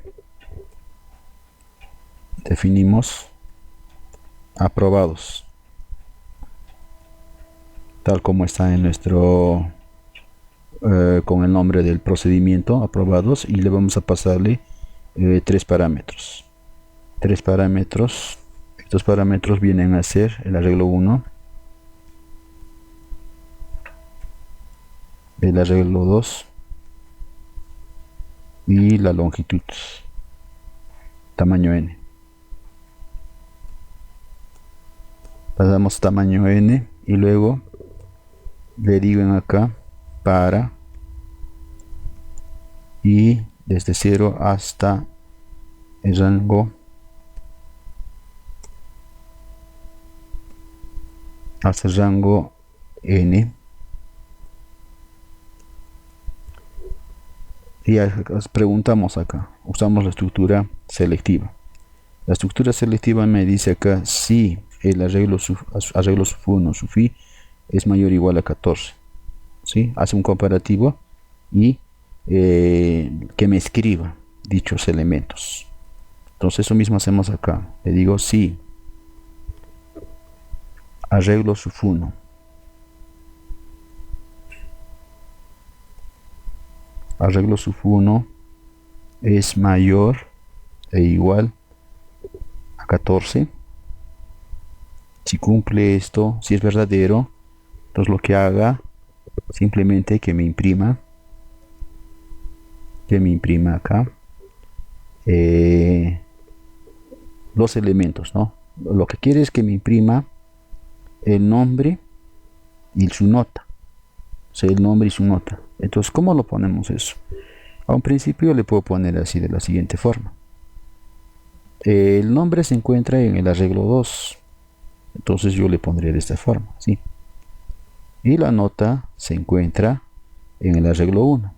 definimos aprobados, tal como está en nuestro con el nombre del procedimiento aprobados, y le vamos a pasarle 3 parámetros. Estos parámetros vienen a ser el arreglo 1, el arreglo 2 y la longitud, tamaño n. Pasamos tamaño n y luego le digo en acá para, y desde 0 hasta el rango n. Y preguntamos acá, usamos la estructura selectiva. La estructura selectiva me dice acá si el arreglo sub 1 sub i es mayor o igual a 14. ¿Sí? Hace un comparativo y que me escriba dichos elementos. Entonces eso mismo hacemos acá. Le digo si arreglo sub 1 es mayor e igual a 14, Si cumple esto, si es verdadero, entonces lo que haga, simplemente que me imprima acá eh, los elementos, ¿no? Lo que quiere es que me imprima el nombre y su nota. O sea, el nombre y su nota. Entonces, ¿cómo lo ponemos eso? A un principio le puedo poner así de la siguiente forma. El nombre se encuentra en el arreglo 2. Entonces yo le pondré de esta forma, ¿sí? Y la nota se encuentra en el arreglo 1.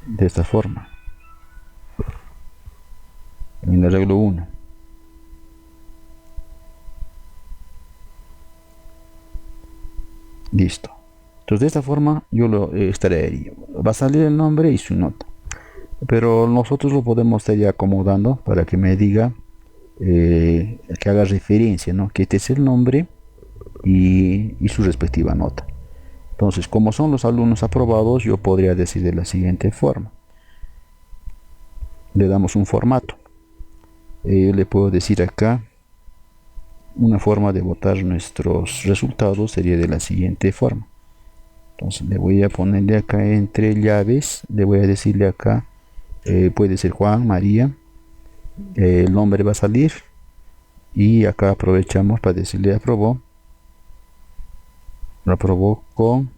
De esta forma. En el arreglo 1. Listo. Entonces de esta forma yo lo extraería. Va a salir el nombre y su nota. Pero nosotros lo podemos estar ya acomodando para que me diga, que haga referencia, ¿no? Que este es el nombre y su respectiva nota. Entonces, como son los alumnos aprobados, yo podría decir de la siguiente forma. Le damos un formato. Le puedo decir acá, una forma de votar nuestros resultados sería de la siguiente forma. Entonces le voy a ponerle acá entre llaves, le voy a decirle acá, puede ser Juan, María, el nombre va a salir y acá aprovechamos para decirle aprobó, lo aprobó con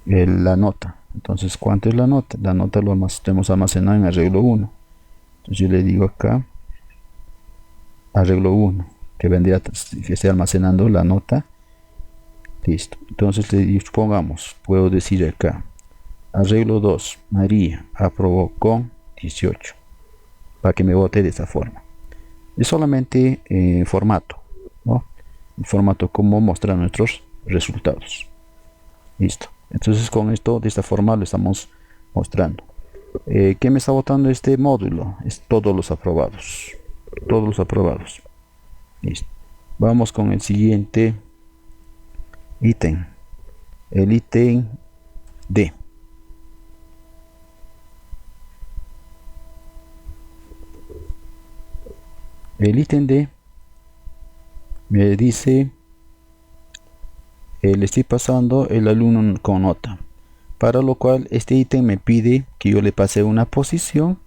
la nota. Entonces, ¿cuánto es la nota? La nota lo tenemos almacenado en arreglo 1. Entonces yo le digo acá arreglo 1, que vendría que esté almacenando la nota. Listo. Entonces pongamos, puedo decir acá arreglo 2, María aprobó con 18, para que me vote de esta forma. Es solamente formato, ¿no? El formato como mostrar nuestros resultados. Listo. Entonces con esto, de esta forma lo estamos mostrando. ¿Qué me está votando este módulo? Es todos los aprobados. Todos los aprobados. Listo. Vamos con el siguiente ítem. El ítem D. El ítem D me dice, le estoy pasando el alumno con nota, para lo cual este ítem me pide que yo le pase una posición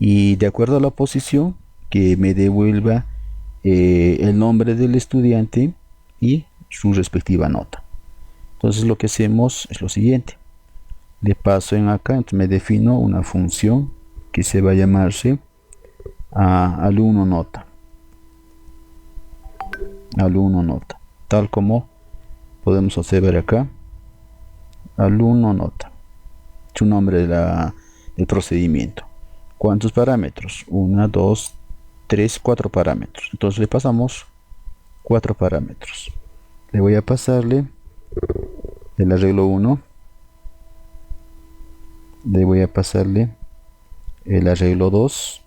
y de acuerdo a la posición que me devuelva el nombre del estudiante y su respectiva nota. Entonces lo que hacemos es lo siguiente. Le paso en acá, entonces me defino una función que se va a llamarse alumno nota. Alumno nota. Tal como podemos observar acá. Alumno nota. Su nombre del procedimiento. ¿Cuántos parámetros? 1, 2, 3, 4 parámetros. Entonces le pasamos 4 parámetros. Le voy a pasarle el arreglo 1. Le voy a pasarle el arreglo 2.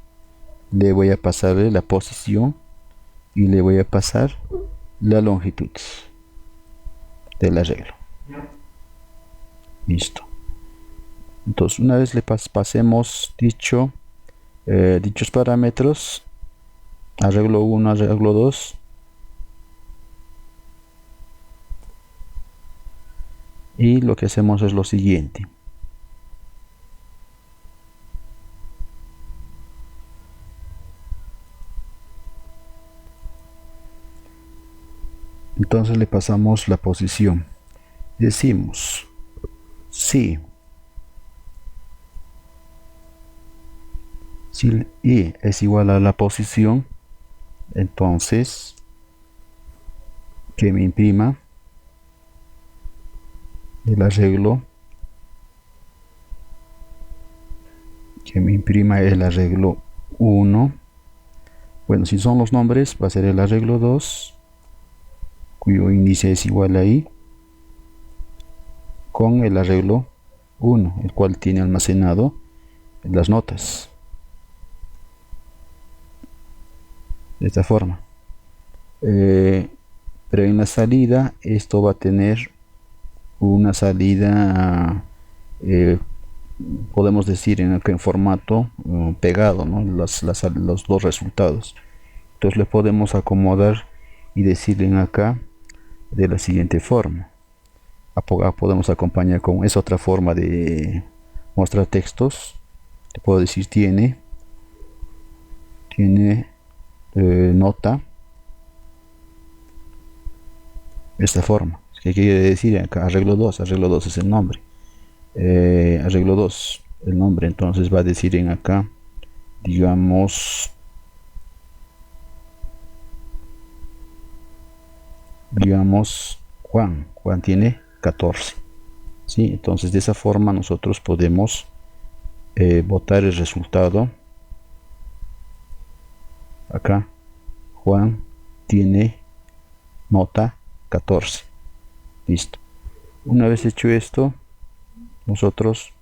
Le voy a pasarle la posición y le voy a pasar la longitud del arreglo. Listo. Entonces una vez le pasemos dichos parámetros, arreglo 1, arreglo 2, y lo que hacemos es lo siguiente. Entonces le pasamos la posición. Decimos si i es igual a la posición, entonces que me imprima el arreglo, que me imprima el arreglo 1. Bueno, si son los nombres va a ser el arreglo 2, cuyo índice es igual a i, con el arreglo 1, el cual tiene almacenado las notas. De esta forma. Pero en la salida esto va a tener una salida, podemos decir en formato pegado, ¿no? Los dos resultados. Entonces le podemos acomodar y decirle acá de la siguiente forma. Podemos acompañar con, es otra forma de mostrar textos. Te puedo decir tiene nota, esta forma. ¿Qué quiere decir acá? Arreglo 2 es el nombre. Arreglo 2 el nombre, entonces va a decir en acá, digamos Juan tiene 14, ¿sí? Entonces de esa forma nosotros podemos botar el resultado acá. Juan tiene nota 14. Listo. Una vez hecho esto, nosotros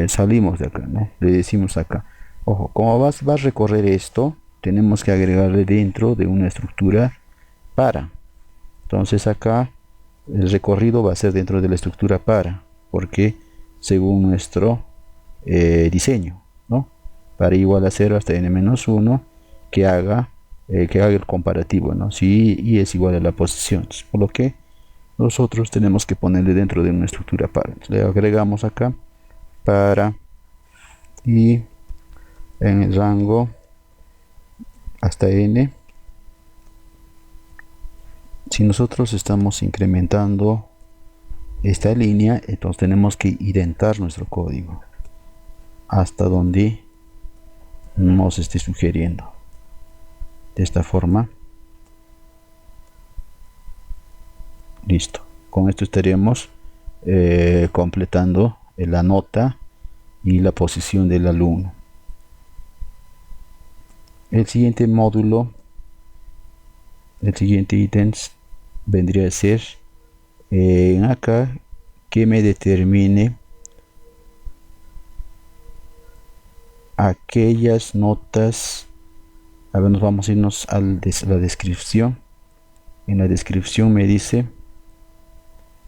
salimos de acá, ¿no? Le decimos acá, ojo, como va a recorrer esto, tenemos que agregarle dentro de una estructura para. Entonces acá el recorrido va a ser dentro de la estructura para, porque según nuestro diseño, ¿no? Para igual a 0 hasta n-1 que haga el comparativo, ¿no? Si y es igual a la posición, por lo que nosotros tenemos que ponerle dentro de una estructura para. Entonces, le agregamos acá para y en el rango hasta n. Si nosotros estamos incrementando esta línea, entonces tenemos que identar nuestro código hasta donde nos esté sugiriendo. De esta forma. Listo. Con esto estaríamos completando la nota y la posición del alumno. El siguiente módulo, el siguiente ítems vendría a ser acá que me determine aquellas notas. A ver, nos vamos a irnos a la descripción. En la descripción me dice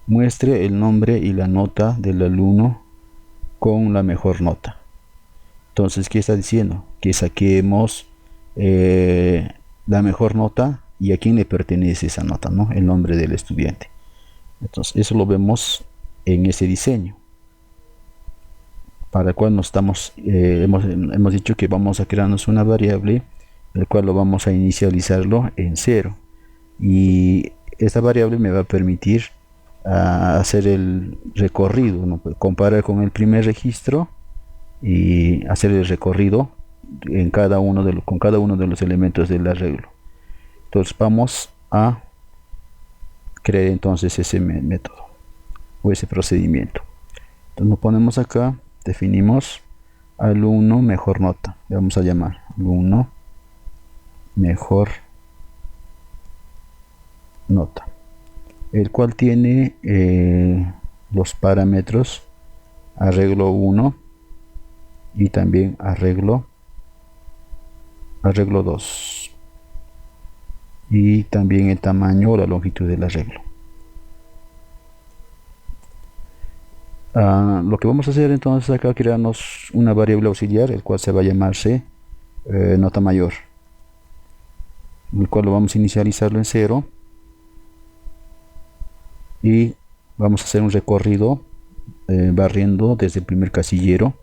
muestre el nombre y la nota del alumno con la mejor nota. Entonces, ¿qué está diciendo? Que saquemos la mejor nota y a quién le pertenece esa nota, ¿no? El nombre del estudiante. Entonces, eso lo vemos en ese diseño, para el cual nos estamos hemos dicho que vamos a crearnos una variable, el cual lo vamos a inicializarlo en 0, y esta variable me va a permitir hacer el recorrido, ¿no? Comparar con el primer registro y hacer el recorrido en con cada uno de los elementos del arreglo. Entonces vamos a crear entonces ese método o ese procedimiento. Entonces nos ponemos acá, definimos alumno mejor nota, le vamos a llamar alumno mejor nota, el cual tiene los parámetros arreglo 1 y también arreglo 2, y también el tamaño o la longitud del arreglo. Lo que vamos a hacer entonces acá, crearnos una variable auxiliar, el cual se va a llamarse nota mayor, el cual lo vamos a inicializarlo en 0 y vamos a hacer un recorrido barriendo desde el primer casillero,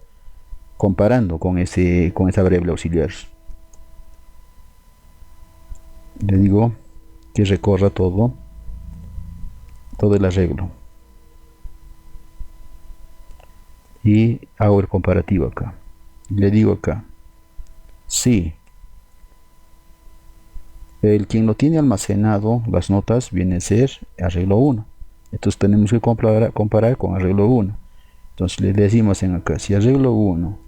comparando con esa variable auxiliar. Le digo que recorra todo el arreglo y hago el comparativo acá. Le digo acá si quien lo tiene almacenado las notas viene a ser arreglo 1, entonces tenemos que comparar con arreglo 1. Entonces le decimos en acá, si arreglo 1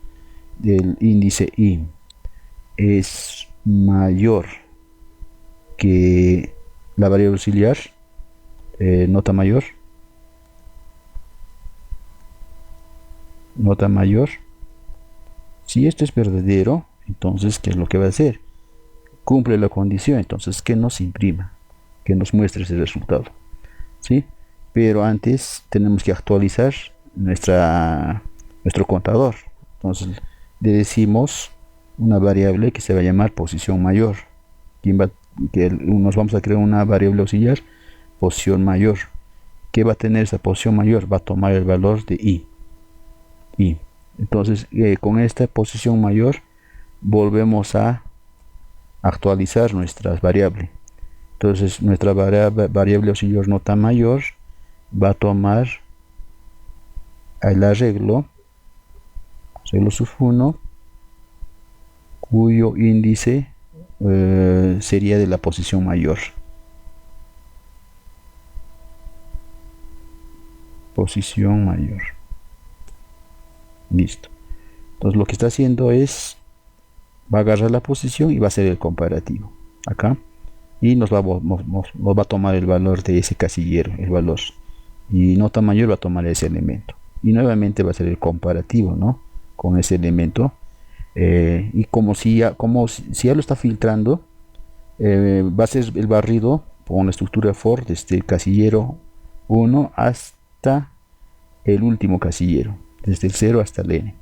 del índice i es mayor que la variable auxiliar nota mayor, si esto es verdadero, entonces ¿qué es lo que va a hacer? Cumple la condición, entonces que nos imprima, que nos muestre ese resultado, ¿sí? Pero antes tenemos que actualizar nuestro contador. Entonces le decimos una variable que se va a llamar posición mayor. Nos vamos a crear una variable auxiliar, posición mayor. ¿Qué va a tener esa posición mayor? Va a tomar el valor de i. Entonces, con esta posición mayor, volvemos a actualizar nuestras variables. Entonces, nuestra variable auxiliar nota mayor va a tomar el arreglo sub 1, cuyo índice sería de la posición mayor. Posición mayor. Listo. Entonces lo que está haciendo es, va a agarrar la posición y va a hacer el comparativo acá, y nos va a tomar el valor de ese casillero, el valor, y nota mayor va a tomar ese elemento, y nuevamente va a ser el comparativo, ¿no?, con ese elemento. Y como si ya lo está filtrando, va a ser el barrido con la estructura for desde el casillero 1 hasta el último casillero, desde el 0 hasta el n.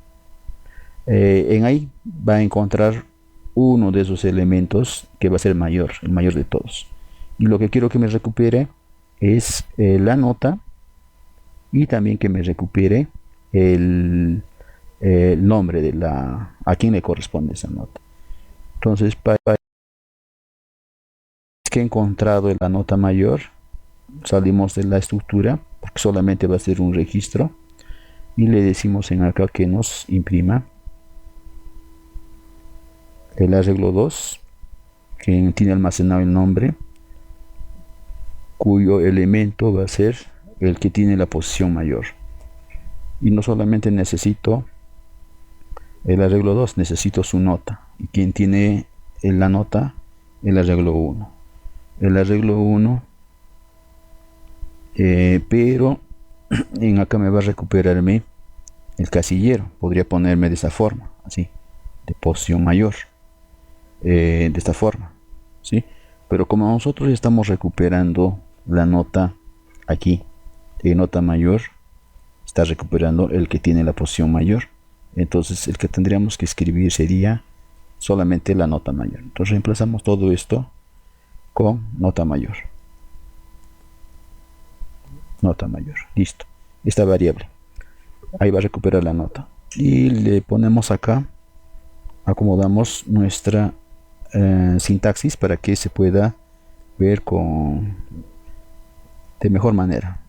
En ahí va a encontrar uno de esos elementos que va a ser el mayor de todos, y lo que quiero que me recupere es la nota, y también que me recupere el nombre de a quién le corresponde esa nota. Entonces, para que he encontrado la nota mayor, salimos de la estructura porque solamente va a ser un registro, y le decimos en acá que nos imprima el arreglo 2, que tiene almacenado el nombre, cuyo elemento va a ser el que tiene la posición mayor. Y no solamente necesito el arreglo 2, necesito su nota, y quien tiene la nota, el arreglo 1. El arreglo 1, pero en acá me va a recuperarme el casillero. Podría ponerme de esa forma, así, de posición mayor, de esta forma, ¿sí? Pero como nosotros estamos recuperando la nota aquí, nota mayor, está recuperando el que tiene la posición mayor, entonces el que tendríamos que escribir sería solamente la nota mayor. Entonces reemplazamos todo esto con nota mayor. Nota mayor, listo. Esta variable, ahí va a recuperar la nota, y le ponemos acá, acomodamos nuestra sintaxis para que se pueda ver de mejor manera.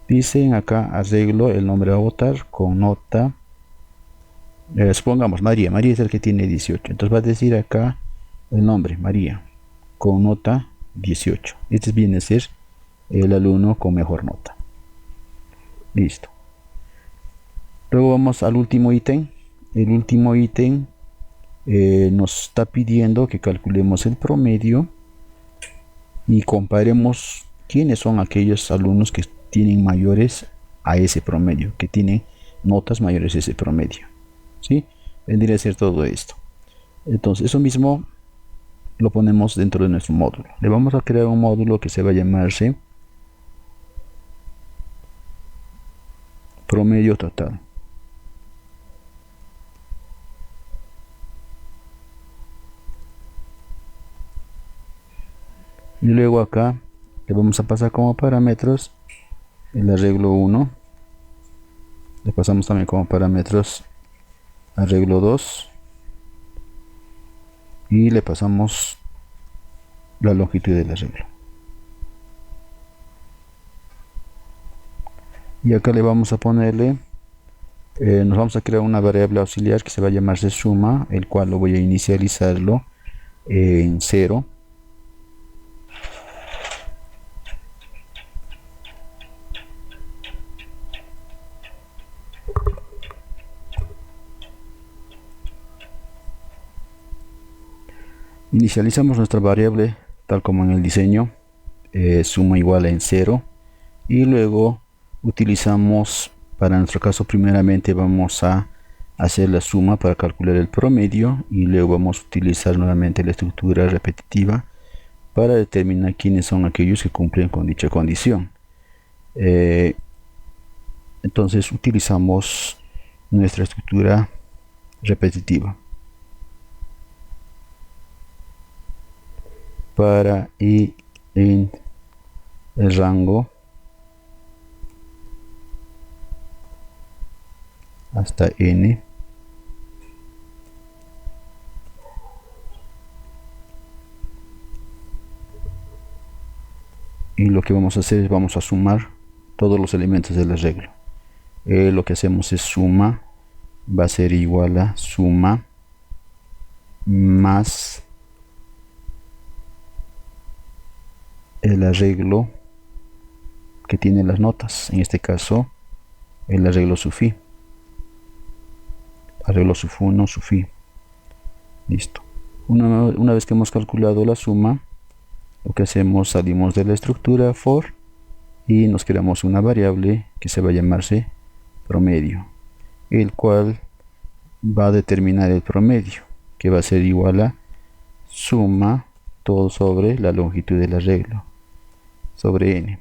Dicen acá arreglo el nombre a votar con nota, supongamos María es el que tiene 18, entonces va a decir acá el nombre María con nota 18. Este viene a ser el alumno con mejor nota. Listo. Luego vamos al último ítem. El último ítem nos está pidiendo que calculemos el promedio y comparemos quiénes son aquellos alumnos que tienen mayores a ese promedio, que tienen notas mayores a ese promedio, ¿sí? Vendría a ser todo esto. Entonces eso mismo lo ponemos dentro de nuestro módulo. Le vamos a crear un módulo que se va a llamarse promedio total. Y luego acá le vamos a pasar como parámetros el arreglo 1. Le pasamos también como parámetros arreglo 2. Y le pasamos la longitud del arreglo. Y acá le vamos a ponerle, nos vamos a crear una variable auxiliar que se va a llamarse suma, el cual lo voy a inicializarlo en 0. Inicializamos nuestra variable tal como en el diseño, suma igual en 0, y luego utilizamos, para nuestro caso primeramente vamos a hacer la suma para calcular el promedio, y luego vamos a utilizar nuevamente la estructura repetitiva para determinar quiénes son aquellos que cumplen con dicha condición. Entonces utilizamos nuestra estructura repetitiva. para i en el rango hasta n, y lo que vamos a hacer es vamos a sumar todos los elementos del arreglo. Lo que hacemos es suma, va a ser igual a suma más el arreglo que tiene las notas, en este caso el arreglo sufi, arreglo suf 1, sufi. Listo. Una vez que hemos calculado la suma, lo que hacemos, salimos de la estructura for y nos creamos una variable que se va a llamarse promedio, el cual va a determinar el promedio, que va a ser igual a suma todo sobre la longitud del arreglo sobre n.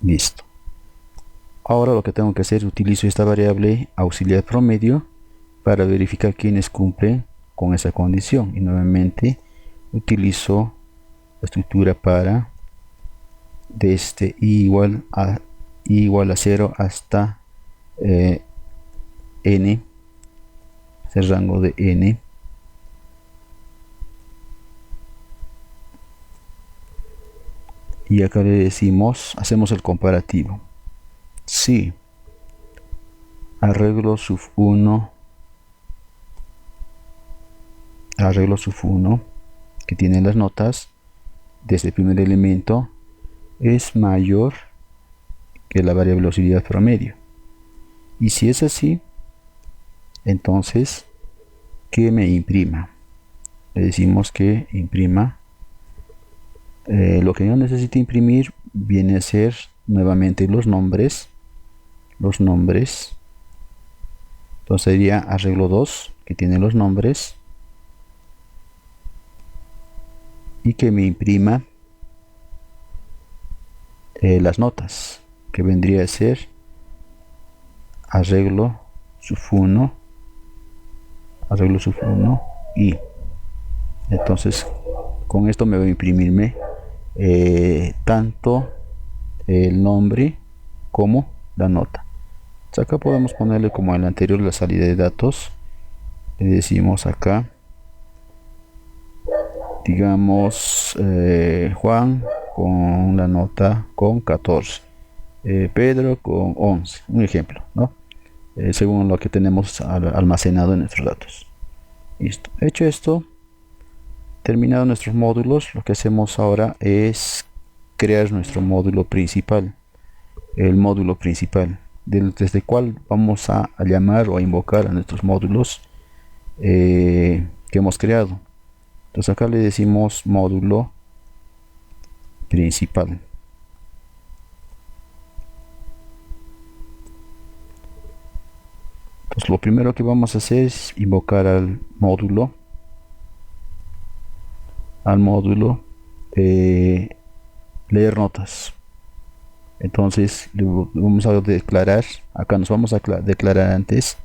Listo. Ahora lo que tengo que hacer, utilizo esta variable auxiliar promedio para verificar quiénes cumplen con esa condición, y nuevamente utilizo la estructura para desde i igual a 0 hasta n, ese rango de n, y acá le decimos, hacemos el comparativo. Si arreglo suf 1 que tiene las notas desde el primer elemento es mayor que la variable auxiliar promedio, y si es así, entonces que me imprima, le decimos que imprima. Lo que yo necesito imprimir viene a ser nuevamente los nombres, entonces sería arreglo 2 que tiene los nombres, y que me imprima las notas, que vendría a ser arreglo suf 1 y entonces con esto me va a imprimirme tanto el nombre como la nota. Entonces acá podemos ponerle como en el anterior la salida de datos, le decimos acá, digamos Juan con la nota con 14, Pedro con 11, un ejemplo, ¿no? Según lo que tenemos almacenado en nuestros datos. Listo. Hecho esto, terminado nuestros módulos, lo que hacemos ahora es crear nuestro módulo principal, el módulo principal, desde el cual vamos a llamar o a invocar a nuestros módulos que hemos creado. Entonces acá le decimos módulo principal. Entonces lo primero que vamos a hacer es invocar al módulo leer notas. Entonces le vamos a declarar, acá nos vamos a declarar antes,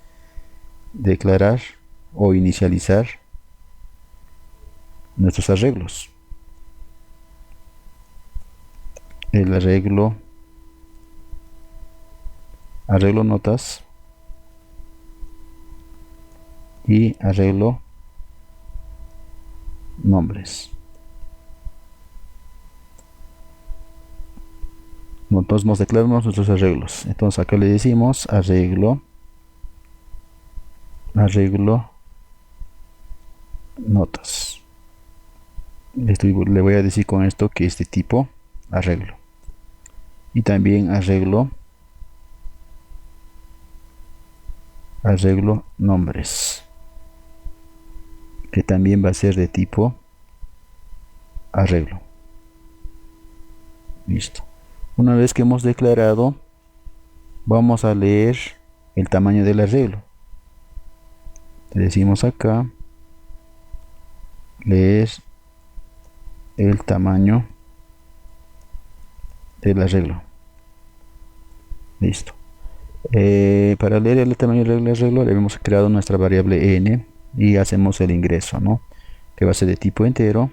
declarar o inicializar nuestros arreglos. El arreglo notas y arreglo nombres. Entonces nos declaramos nuestros arreglos. Entonces acá le decimos arreglo notas. Le voy a decir con esto que este tipo arreglo, y también arreglo nombres, que también va a ser de tipo arreglo. Listo. Una vez que hemos declarado, vamos a leer el tamaño del arreglo. Le decimos acá leer el tamaño del arreglo. Listo. Para leer el tamaño del arreglo le hemos creado nuestra variable n y hacemos el ingreso, ¿no? que va a ser de tipo entero,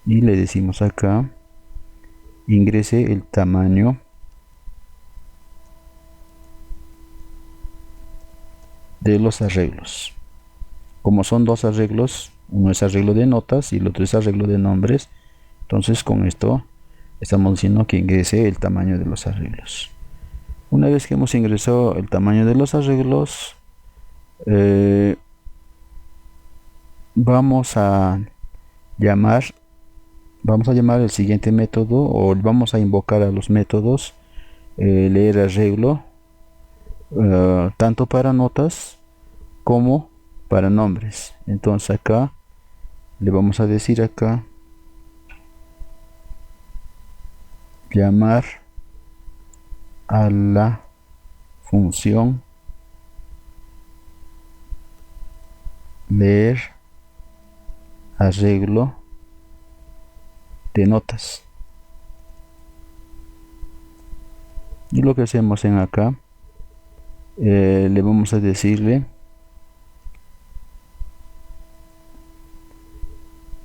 y le decimos acá ingrese el tamaño de los arreglos. Como son dos arreglos, uno es arreglo de notas y el otro es arreglo de nombres, entonces con esto estamos diciendo que ingrese el tamaño de los arreglos. Una vez que hemos ingresado el tamaño de los arreglos, vamos a llamar el siguiente método, o vamos a invocar a los métodos leer arreglo, tanto para notas como para nombres. Entonces acá le vamos a decir acá llamar a la función leer arreglo de notas, y lo que hacemos en acá, le vamos a decirle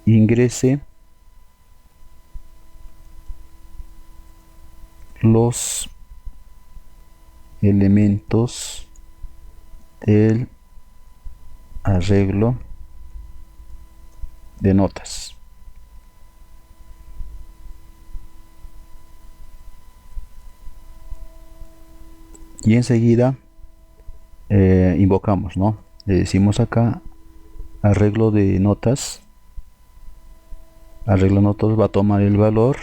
ingrese los elementos del arreglo de notas. Y enseguida invocamos, ¿no? Le decimos acá arreglo de notas. Arreglo de notas va a tomar el valor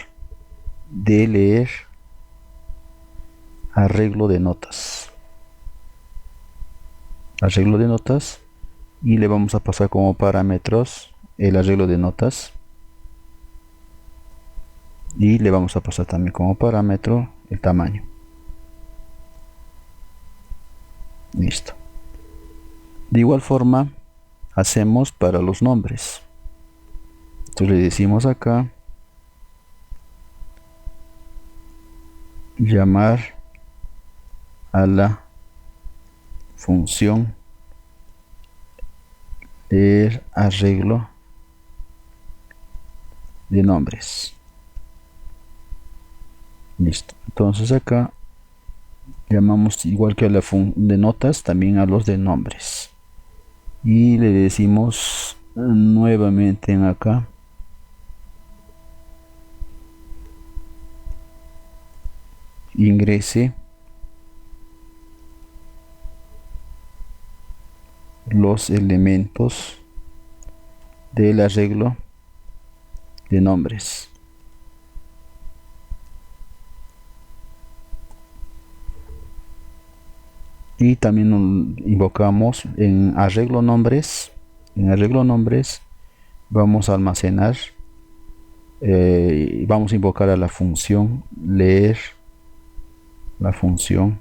de leer arreglo de notas. Arreglo de notas, y le vamos a pasar como parámetros el arreglo de notas, y le vamos a pasar también como parámetro el tamaño. Listo. De igual forma hacemos para los nombres. Entonces le decimos acá llamar a la función leer arreglo de nombres. Listo. Entonces acá llamamos igual que a la función de notas, también a los de nombres, y le decimos nuevamente en acá ingrese los elementos del arreglo de nombres. Y también invocamos en arreglo nombres. En arreglo nombres vamos a almacenar, vamos a invocar a la función leer, la función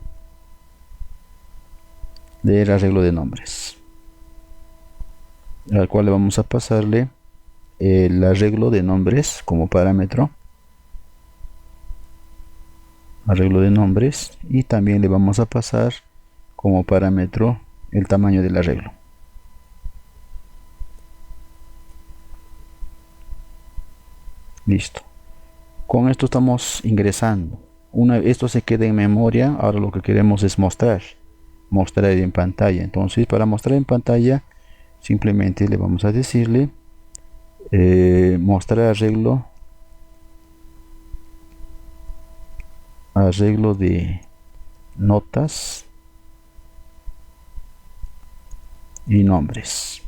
leer arreglo de nombres, al cual le vamos a pasarle el arreglo de nombres como parámetro, arreglo de nombres, y también le vamos a pasar como parámetro el tamaño del arreglo. Listo. Con esto estamos ingresando. Esto se queda en memoria. Ahora lo que queremos es mostrar en pantalla. Entonces, para mostrar en pantalla, simplemente le vamos a decirle mostrar arreglo de notas y nombres.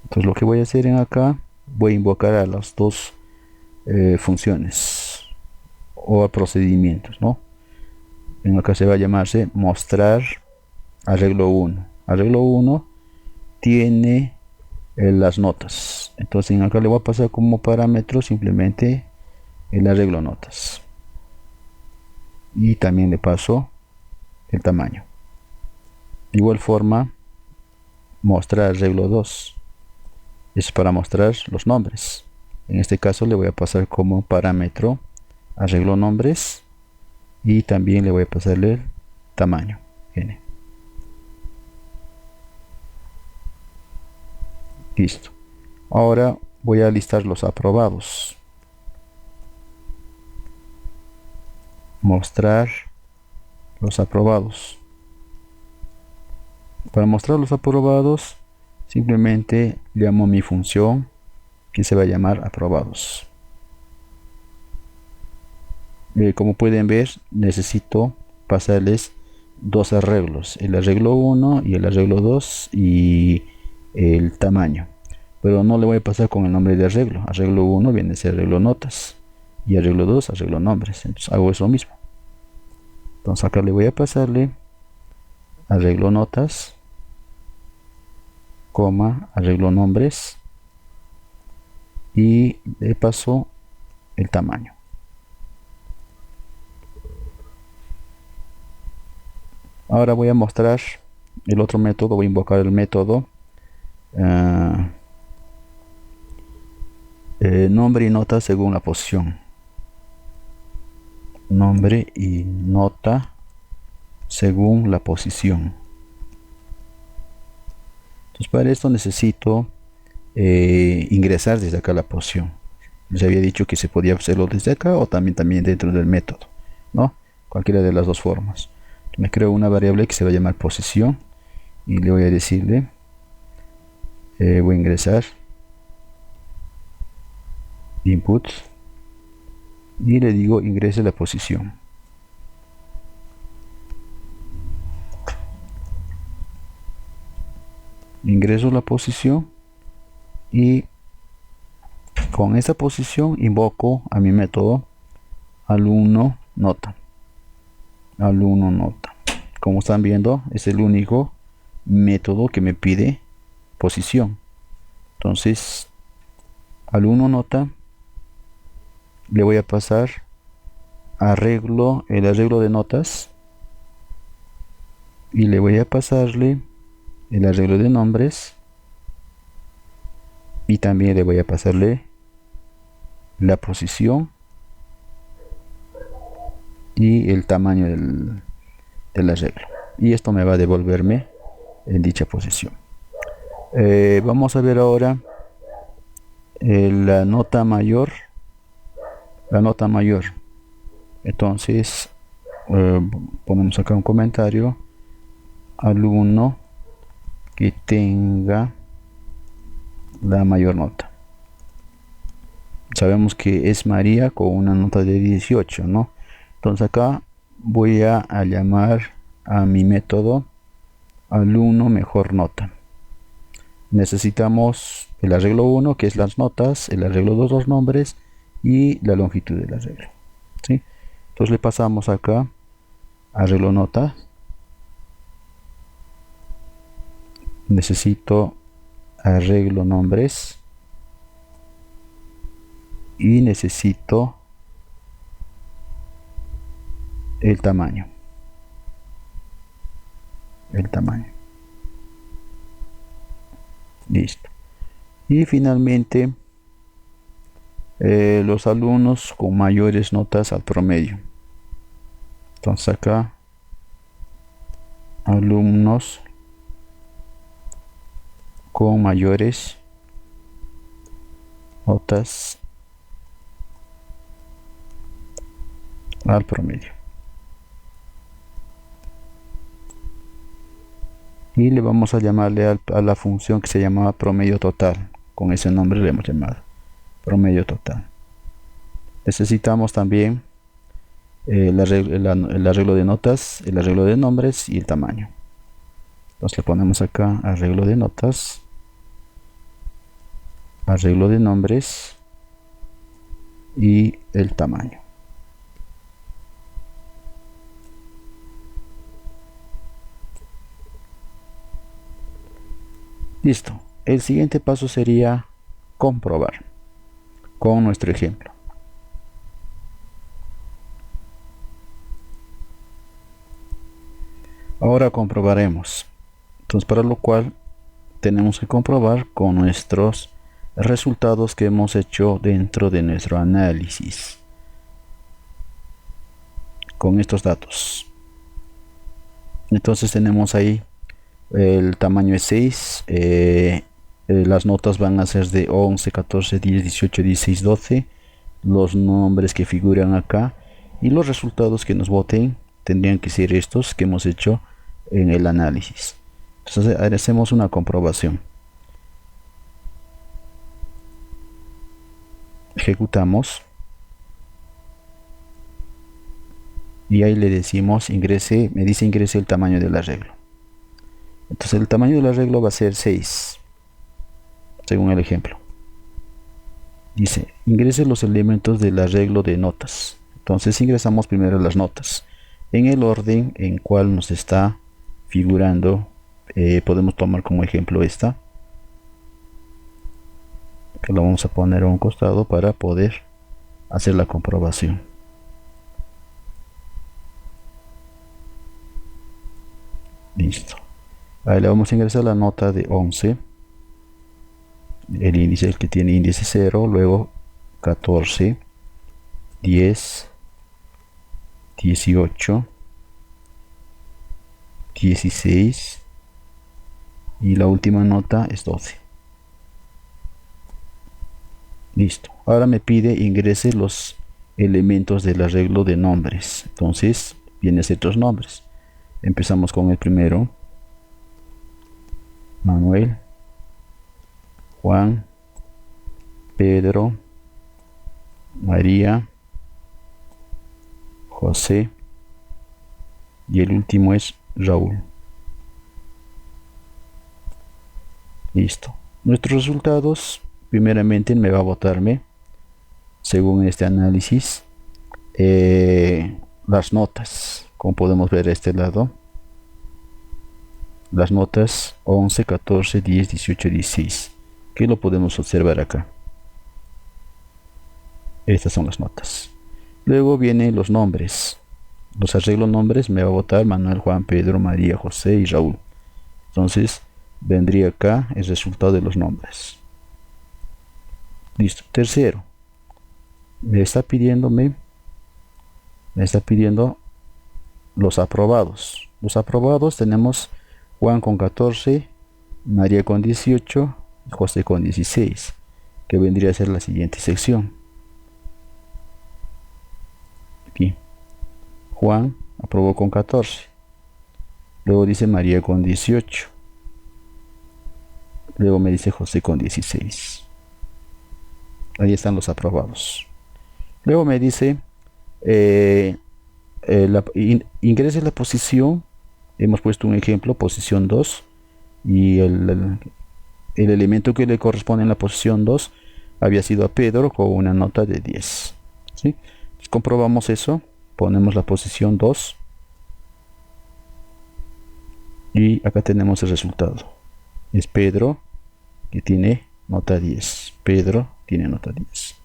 Entonces lo que voy a hacer en acá, voy a invocar a las dos funciones o a procedimientos, ¿no? En acá se va a llamarse mostrar arreglo 1. Arreglo 1 tiene las notas. Entonces en acá le voy a pasar como parámetro simplemente el arreglo notas, y también le paso el tamaño. De igual forma, mostrar arreglo 2 es para mostrar los nombres. En este caso le voy a pasar como parámetro arreglo nombres, y también le voy a pasarle el tamaño n. Listo. Ahora voy a listar los aprobados. Mostrar los aprobados. Para mostrar los aprobados, simplemente llamo mi función que se va a llamar aprobados. Como pueden ver, necesito pasarles dos arreglos, el arreglo 1 y el arreglo 2 y el tamaño, pero no le voy a pasar con el nombre de arreglo. Arreglo 1 viene a ser arreglo notas y arreglo 2 arreglo nombres. Entonces hago eso mismo. Entonces acá le voy a pasarle arreglo notas, coma, arreglo nombres y de paso el tamaño. Ahora voy a mostrar el otro método. Voy a invocar el método nombre y nota según la posición. Nombre y nota según la posición. Entonces para esto necesito ingresar desde acá la posición. Les había dicho que se podía hacerlo desde acá o también dentro del método, ¿no? Cualquiera de las dos formas. Me creo una variable que se va a llamar posición y le voy a decirle voy a ingresar input y le digo ingrese la posición. Ingreso la posición y con esa posición invoco a mi método alumno nota. Alumno nota. Como están viendo, es el único método que me pide posición. Entonces, alumno nota le voy a pasar el arreglo de notas y le voy a pasarle el arreglo de nombres y también le voy a pasarle la posición y el tamaño del arreglo, y esto me va a devolverme en dicha posición. Vamos a ver ahora la nota mayor. Entonces ponemos acá un comentario: alumno que tenga la mayor nota. Sabemos que es María con una nota de 18, ¿no? Entonces acá voy a llamar a mi método alumno mejor nota. Necesitamos el arreglo 1, que es las notas, el arreglo 2, los nombres, y la longitud del arreglo, ¿sí? Entonces le pasamos acá arreglo nota. Necesito arreglo nombres y necesito el tamaño. Listo. Y finalmente los alumnos con mayores notas al promedio. Entonces acá alumnos con mayores notas al promedio. Y le vamos a llamarle a la función que se llama promedio total. Con ese nombre le hemos llamado promedio total. Necesitamos también el arreglo de notas, el arreglo de nombres y el tamaño. Entonces le ponemos acá arreglo de notas, arreglo de nombres y el tamaño. Listo. El siguiente paso sería comprobar con nuestro ejemplo. Ahora comprobaremos. Entonces, para lo cual tenemos que comprobar con nuestros resultados que hemos hecho dentro de nuestro análisis con estos datos. Entonces tenemos ahí el tamaño es 6, las notas van a ser de 11, 14, 10, 18, 16, 12, los nombres que figuran acá, y los resultados que nos voten tendrían que ser estos que hemos hecho en el análisis. Entonces hacemos una comprobación. Ejecutamos y ahí le decimos ingrese, me dice ingrese el tamaño del arreglo. Entonces el tamaño del arreglo va a ser 6, según el ejemplo. Dice ingrese los elementos del arreglo de notas. Entonces ingresamos primero las notas en el orden en cual nos está figurando. Podemos tomar como ejemplo esta, que lo vamos a poner a un costado para poder hacer la comprobación. Listo. Ahí le vamos a ingresar la nota de 11, el índice, el que tiene índice 0, luego 14, 10, 18, 16 y la última nota es 12. Listo. Ahora me pide ingrese los elementos del arreglo de nombres. Entonces vienen estos nombres. Empezamos con el primero: Manuel, Juan, Pedro, María, José, y el último es Raúl. Listo. Nuestros resultados, primeramente me va a botarme, según este análisis, las notas. Como podemos ver a este lado, las notas 11, 14, 10, 18, 16, que lo podemos observar acá. Estas son las notas. Luego vienen los nombres. Los arreglos nombres me va a botar Manuel, Juan, Pedro, María, José y Raúl. Entonces vendría acá el resultado de los nombres. Listo. Tercero, me está pidiendo los aprobados. Los aprobados tenemos Juan con 14, María con 18 y José con 16, que vendría a ser la siguiente sección. Aquí Juan aprobó con 14, luego dice María con 18, luego me dice José con 16. Ahí están los aprobados. Luego me dice ingrese la posición. Hemos puesto un ejemplo, posición 2, y el elemento que le corresponde en la posición 2 había sido a Pedro con una nota de 10. ¿Sí? Entonces, comprobamos eso, ponemos la posición 2 y acá tenemos el resultado. Es Pedro, que tiene nota 10. Pedro tiene nota 10.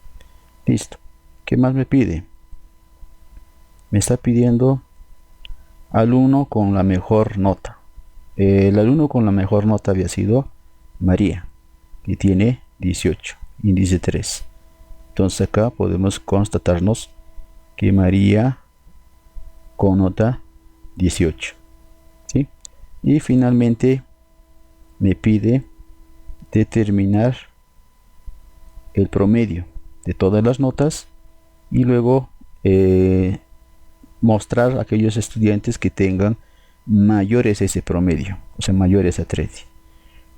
Listo. ¿Qué más me pide? Me está pidiendo alumno con la mejor nota. El alumno con la mejor nota había sido María, que tiene 18, índice 3. Entonces acá podemos constatarnos que María con nota 18. ¿Sí? Y finalmente me pide determinar el promedio de todas las notas y luego mostrar a aquellos estudiantes que tengan mayores a ese promedio, o sea, mayores a 13.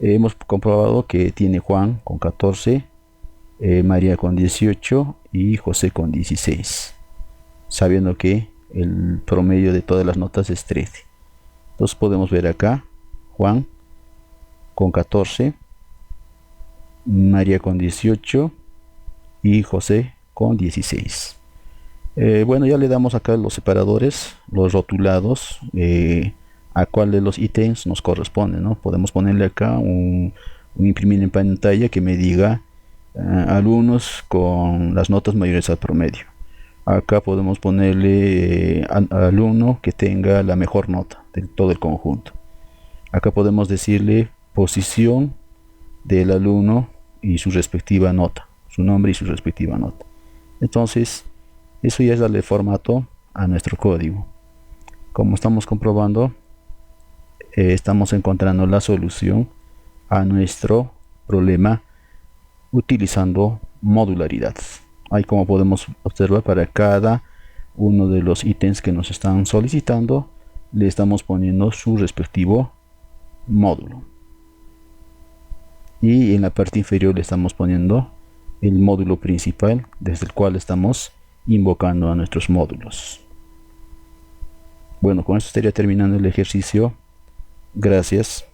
Hemos comprobado que tiene Juan con 14, María con 18 y José con 16, sabiendo que el promedio de todas las notas es 13. Entonces podemos ver acá Juan con 14, María con 18 y José con 16. Bueno, ya le damos acá los separadores, los rotulados, a cuál de los ítems nos corresponde, ¿no? Podemos ponerle acá un imprimir en pantalla que me diga alumnos con las notas mayores al promedio. Acá podemos ponerle alumno que tenga la mejor nota de todo el conjunto. Acá podemos decirle posición del alumno y su respectiva nota, su nombre y su respectiva nota. Entonces, eso ya es darle formato a nuestro código. Como estamos comprobando, estamos encontrando la solución a nuestro problema utilizando modularidad. Ahí, como podemos observar, para cada uno de los ítems que nos están solicitando le estamos poniendo su respectivo módulo, y en la parte inferior le estamos poniendo el módulo principal desde el cual estamos invocando a nuestros módulos. Bueno, con esto estaría terminando el ejercicio. Gracias.